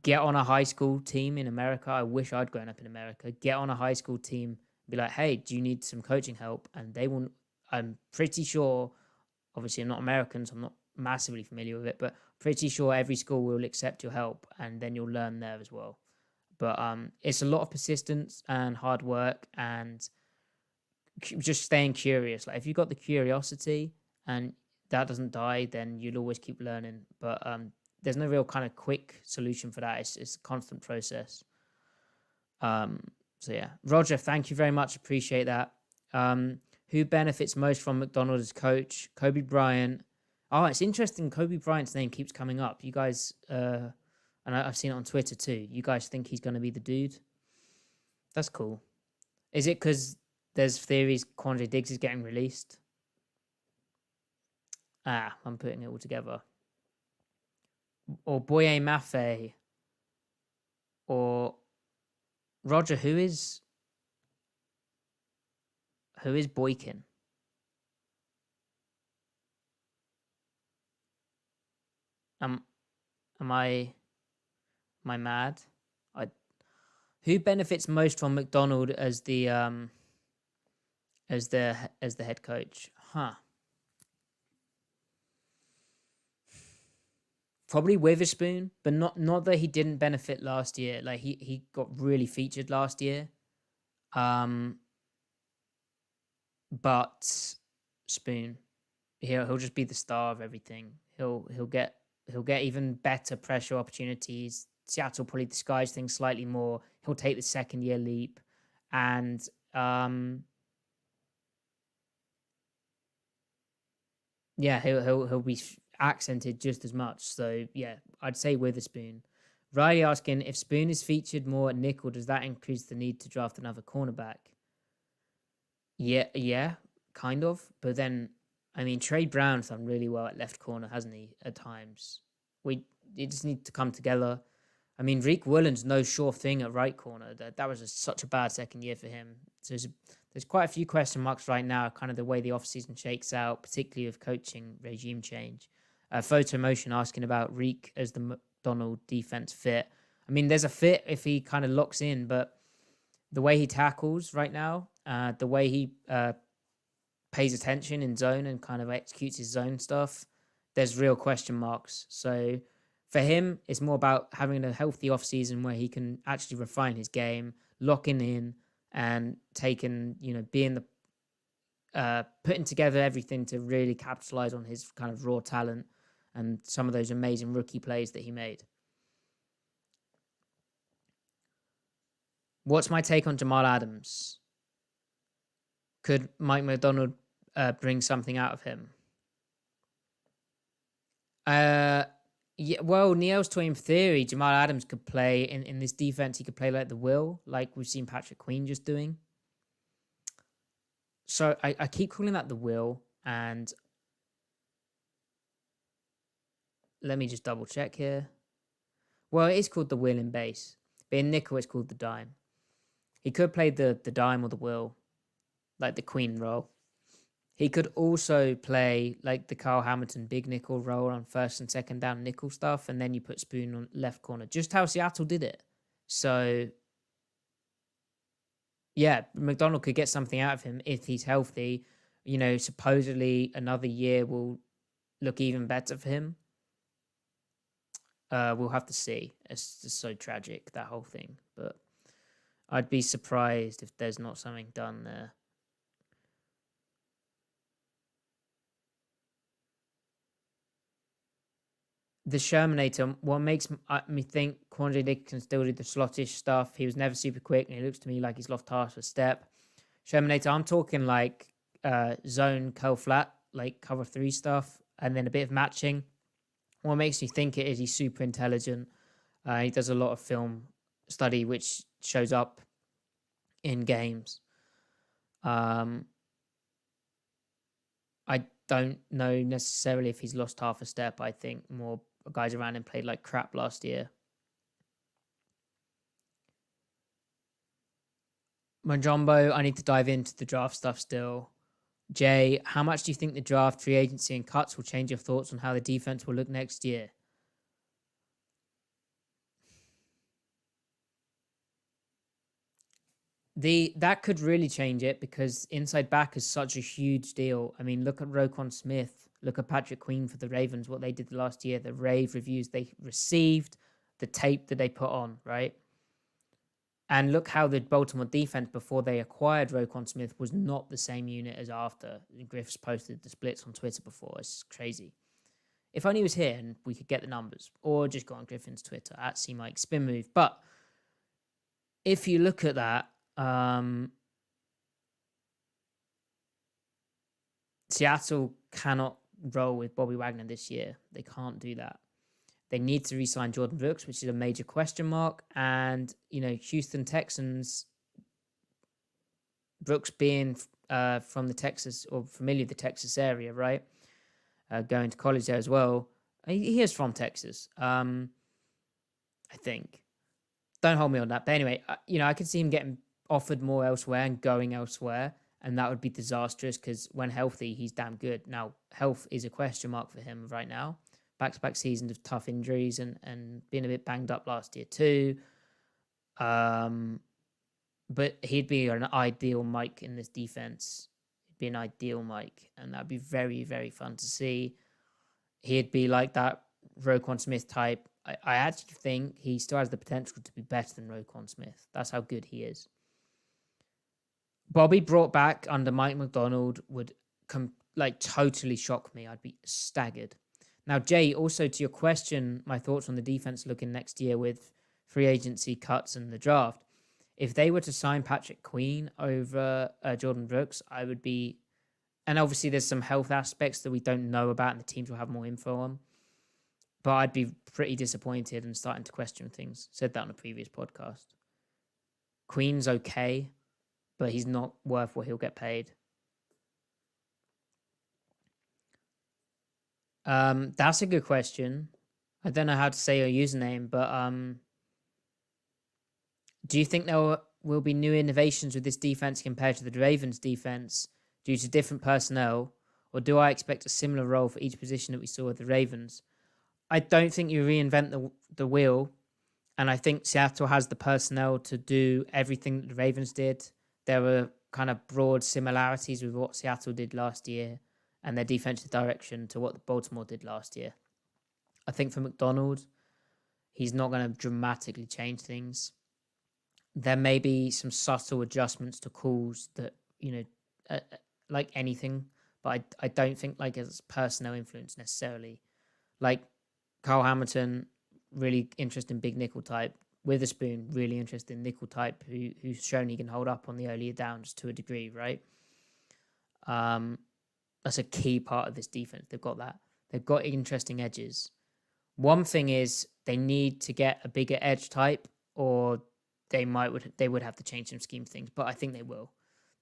get on a high school team in America. I wish I'd grown up in America. Get on a high school team, be like, hey, do you need some coaching help? And they will, I'm pretty sure, obviously I'm not American, so I'm not massively familiar with it, but pretty sure every school will accept your help, and then you'll learn there as well. But it's a lot of persistence and hard work and just staying curious. Like if you've got the curiosity and that doesn't die, then you'll always keep learning. But there's no real kind of quick solution for that. It's a constant process. So yeah, Roger, thank you very much. Appreciate that. Who benefits most from Macdonald as coach? Kobe Bryant. Oh, it's interesting. Kobe Bryant's name keeps coming up. You guys, and I've seen it on Twitter too. You guys think he's going to be the dude? That's cool. Is it because there's theories Quandre Diggs is getting released? I'm putting it all together. Or Boye Mafe. Or Roger, who is Boykin? Am I mad? Who benefits most from Macdonald as the head coach? Probably Witherspoon, but not that he didn't benefit last year. Like he got really featured last year. But Spoon, he'll just be the star of everything. He'll get even better pressure opportunities. Seattle probably disguise things slightly more. He'll take the second year leap, and yeah, he'll be accented just as much. So yeah, I'd say Witherspoon. Riley asking if Spoon is featured more at nickel, does that increase the need to draft another cornerback? Yeah, kind of. But then, I mean, Trey Brown's done really well at left corner, hasn't he? At times, it just need to come together. I mean, Reek Willen's no sure thing at right corner. That was such a bad second year for him. So there's quite a few question marks right now, kind of the way the offseason shakes out, particularly with coaching regime change. Photo Motion asking about Reek as the McDonald defense fit. I mean, there's a fit if he kind of locks in, but the way he tackles right now, the way he pays attention in zone and kind of executes his zone stuff, there's real question marks. So for him, it's more about having a healthy offseason where he can actually refine his game, locking in and taking, being the putting together everything to really capitalize on his kind of raw talent and some of those amazing rookie plays that he made. What's my take on Jamal Adams? Could Mike Macdonald bring something out of him? Yeah, well, Neil's Twin theory, Jamal Adams could play in this defense. He could play like the Will, like we've seen Patrick Queen just doing. So I keep calling that the Will, and let me just double check here. Well, it is called the Will in base, but in nickel it's called the dime. He could play the dime or the Will, like the Queen role. He could also play like the Carl Hamilton big nickel role on first and second down nickel stuff, and then you put Spoon on left corner, just how Seattle did it. So, yeah, McDonald could get something out of him if he's healthy. Supposedly another year will look even better for him. We'll have to see. It's just so tragic, that whole thing. But I'd be surprised if there's not something done there. The Shermanator, what makes me think Quandre Dick can still do the slottish stuff. He was never super quick, and it looks to me like he's lost half a step. Shermanator, I'm talking like zone, curl flat, like cover 3 stuff, and then a bit of matching. What makes me think it is he's super intelligent. He does a lot of film study, which shows up in games. I don't know necessarily if he's lost half a step. I think more guys around him played like crap last year. Manjombo, I need to dive into the draft stuff still. Jay, how much do you think the draft, free agency, and cuts will change your thoughts on how the defense will look next year? That could really change it because inside back is such a huge deal. I mean, look at Roquan Smith, look at Patrick Queen for the Ravens, what they did last year, the rave reviews they received, the tape that they put on, right? And look how the Baltimore defense before they acquired Roquan Smith was not the same unit as after. Griff's posted the splits on Twitter before. It's crazy. If only he was here and we could get the numbers, or just go on Griffin's Twitter at CMike Spin Move. But if you look at that, Seattle cannot roll with Bobby Wagner this year. They can't do that. They need to re-sign Jordan Brooks, which is a major question mark. And, Houston Texans, Brooks being from the Texas, or familiar with the Texas area, right? Going to college there as well. He is from Texas, I think. Don't hold me on that. But anyway, I could see him getting offered more elsewhere and going elsewhere, and that would be disastrous because when healthy, he's damn good. Now, health is a question mark for him right now. Back-to-back seasons of tough injuries and being a bit banged up last year too. But he'd be an ideal Mike in this defense. He'd be an ideal Mike, and that'd be very, very fun to see. He'd be like that Roquan Smith type. I actually think he still has the potential to be better than Roquan Smith. That's how good he is. Bobby brought back under Mike Macdonald would totally shock me. I'd be staggered. Now, Jay, also to your question, my thoughts on the defense looking next year with free agency cuts and the draft. If they were to sign Patrick Queen over Jordan Brooks, I would be... And obviously there's some health aspects that we don't know about and the teams will have more info on. But I'd be pretty disappointed and starting to question things. Said that on a previous podcast. Queen's okay, but he's not worth what he'll get paid. That's a good question. I don't know how to say your username, but Do you think there will be new innovations with this defense compared to the Ravens defense due to different personnel, or do I expect a similar role for each position that we saw with the Ravens? I don't think you reinvent the wheel, and I think Seattle has the personnel to do everything that the Ravens did. There were kind of broad similarities with what Seattle did last year and their defensive direction to what Baltimore did last year. I think for Macdonald, he's not going to dramatically change things. There may be some subtle adjustments to calls that, like anything, but I don't think like it's personnel influence necessarily. Like Carl Hamilton, really interesting big nickel type. Witherspoon, really interesting nickel type who's shown he can hold up on the earlier downs to a degree, right? That's a key part of this defense. They've got that. They've got interesting edges. One thing is they need to get a bigger edge type, or they would have to change some scheme things, but I think they will.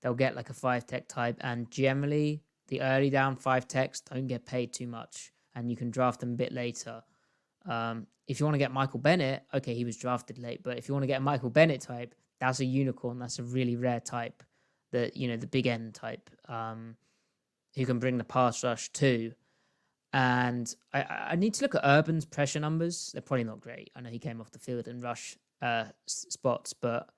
They'll get like a 5-tech type, and generally the early down 5-techs don't get paid too much, and you can draft them a bit later. If you want to get Michael Bennett, okay, he was drafted late, but if you want to get a Michael Bennett type, that's a unicorn. That's a really rare type, the big end type, who can bring the pass rush too. And I need to look at Urban's pressure numbers. They're probably not great. I know he came off the field in rush spots, but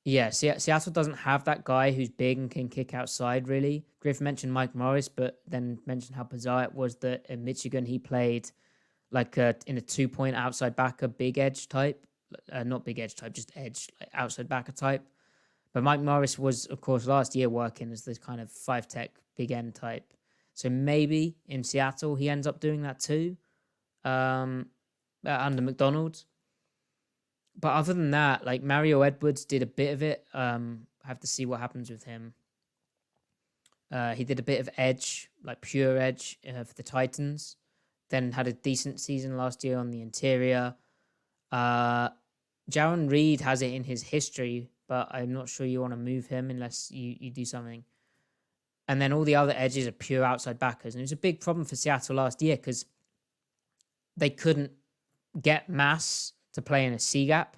yeah, Seattle doesn't have that guy who's big and can kick outside, really. Griff mentioned Mike Morris, but then mentioned how bizarre it was that in Michigan he played like in a 2-point outside backer, big edge type. Not big edge type, just edge, like outside backer type. But Mike Morris was, of course, last year working as this kind of 5-tech big end type. So maybe in Seattle he ends up doing that too, under Macdonald. But other than that, like Mario Edwards did a bit of it. Have to see what happens with him. He did a bit of edge, like pure edge for the Titans. Then had a decent season last year on the interior. Jaron Reed has it in his history, but I'm not sure you want to move him unless you do something. And then all the other edges are pure outside backers. And it was a big problem for Seattle last year because they couldn't get mass to play in a C gap.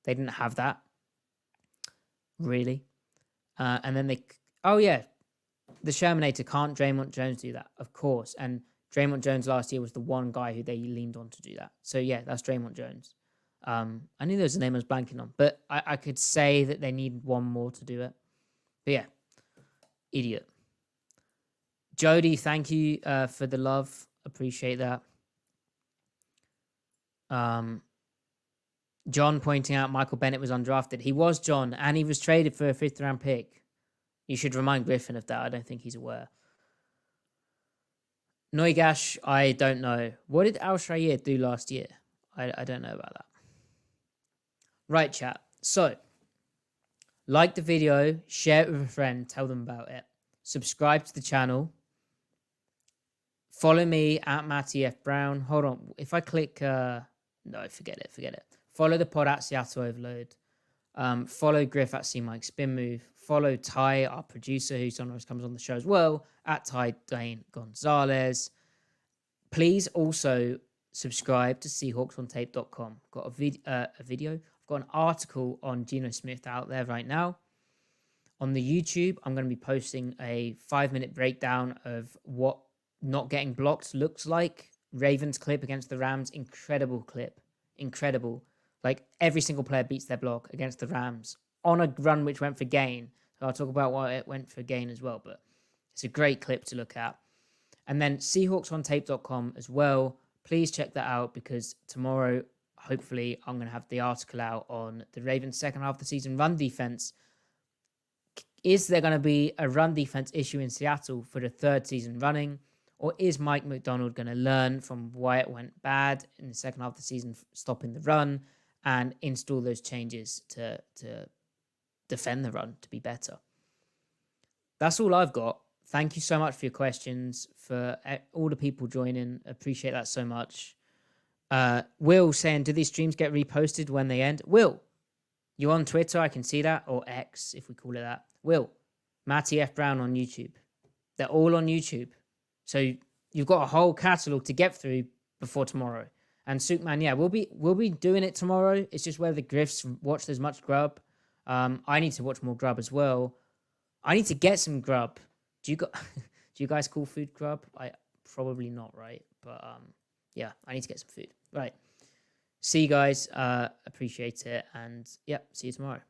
They didn't have that, really. And then the Shermanator, can't Draymond Jones do that? Of course. And Draymond Jones last year was the one guy who they leaned on to do that. So yeah, that's Draymond Jones. I knew there was a name I was blanking on, but I could say that they need one more to do it. But yeah, idiot. Jody, thank you for the love. Appreciate that. John pointing out Michael Bennett was undrafted. He was, John, and he was traded for a 5th-round pick. You should remind Griffin of that. I don't think he's aware. Noigash, I don't know. What did Al Shayir do last year? I don't know about that. Right, chat. So, like the video, share it with a friend, tell them about it. Subscribe to the channel. Follow me at Matty F. Brown. Hold on. If I click... no, forget it. Follow the pod at Seattle Overload. Follow Griff at C-Mike Spin Move. Follow Ty, our producer, who sometimes comes on the show as well, at Ty Dane Gonzalez. Please also subscribe to SeahawksOnTape.com. Got a video. I've got an article on Geno Smith out there right now. On the YouTube, I'm going to be posting a 5-minute breakdown of what not getting blocked looks like. Ravens clip against the Rams. Incredible clip. Incredible. Like, every single player beats their block against the Rams on a run which went for gain. So I'll talk about why it went for gain as well, but it's a great clip to look at. And then SeahawksOnTape.com as well. Please check that out because tomorrow, hopefully, I'm going to have the article out on the Ravens' second half of the season run defense. Is there going to be a run defense issue in Seattle for the 3rd season running? Or is Mike Macdonald going to learn from why it went bad in the second half of the season, stopping the run, and install those changes to defend the run to be better? That's all I've got. Thank you so much for your questions, for all the people joining. Appreciate that so much. Will saying, do these streams get reposted when they end? Will, you on Twitter? I can see that. Or X, if we call it that. Will, Matty F. Brown on YouTube. They're all on YouTube. So you've got a whole catalogue to get through before tomorrow. And Sookman, yeah, we'll be doing it tomorrow. It's just whether Griff's watched as much Grub. I need to watch more Grub as well. I need to get some Grub. Do you guys call food Grub? I probably not, right? But yeah, I need to get some food. Right. See you guys. Appreciate it. And yeah, see you tomorrow.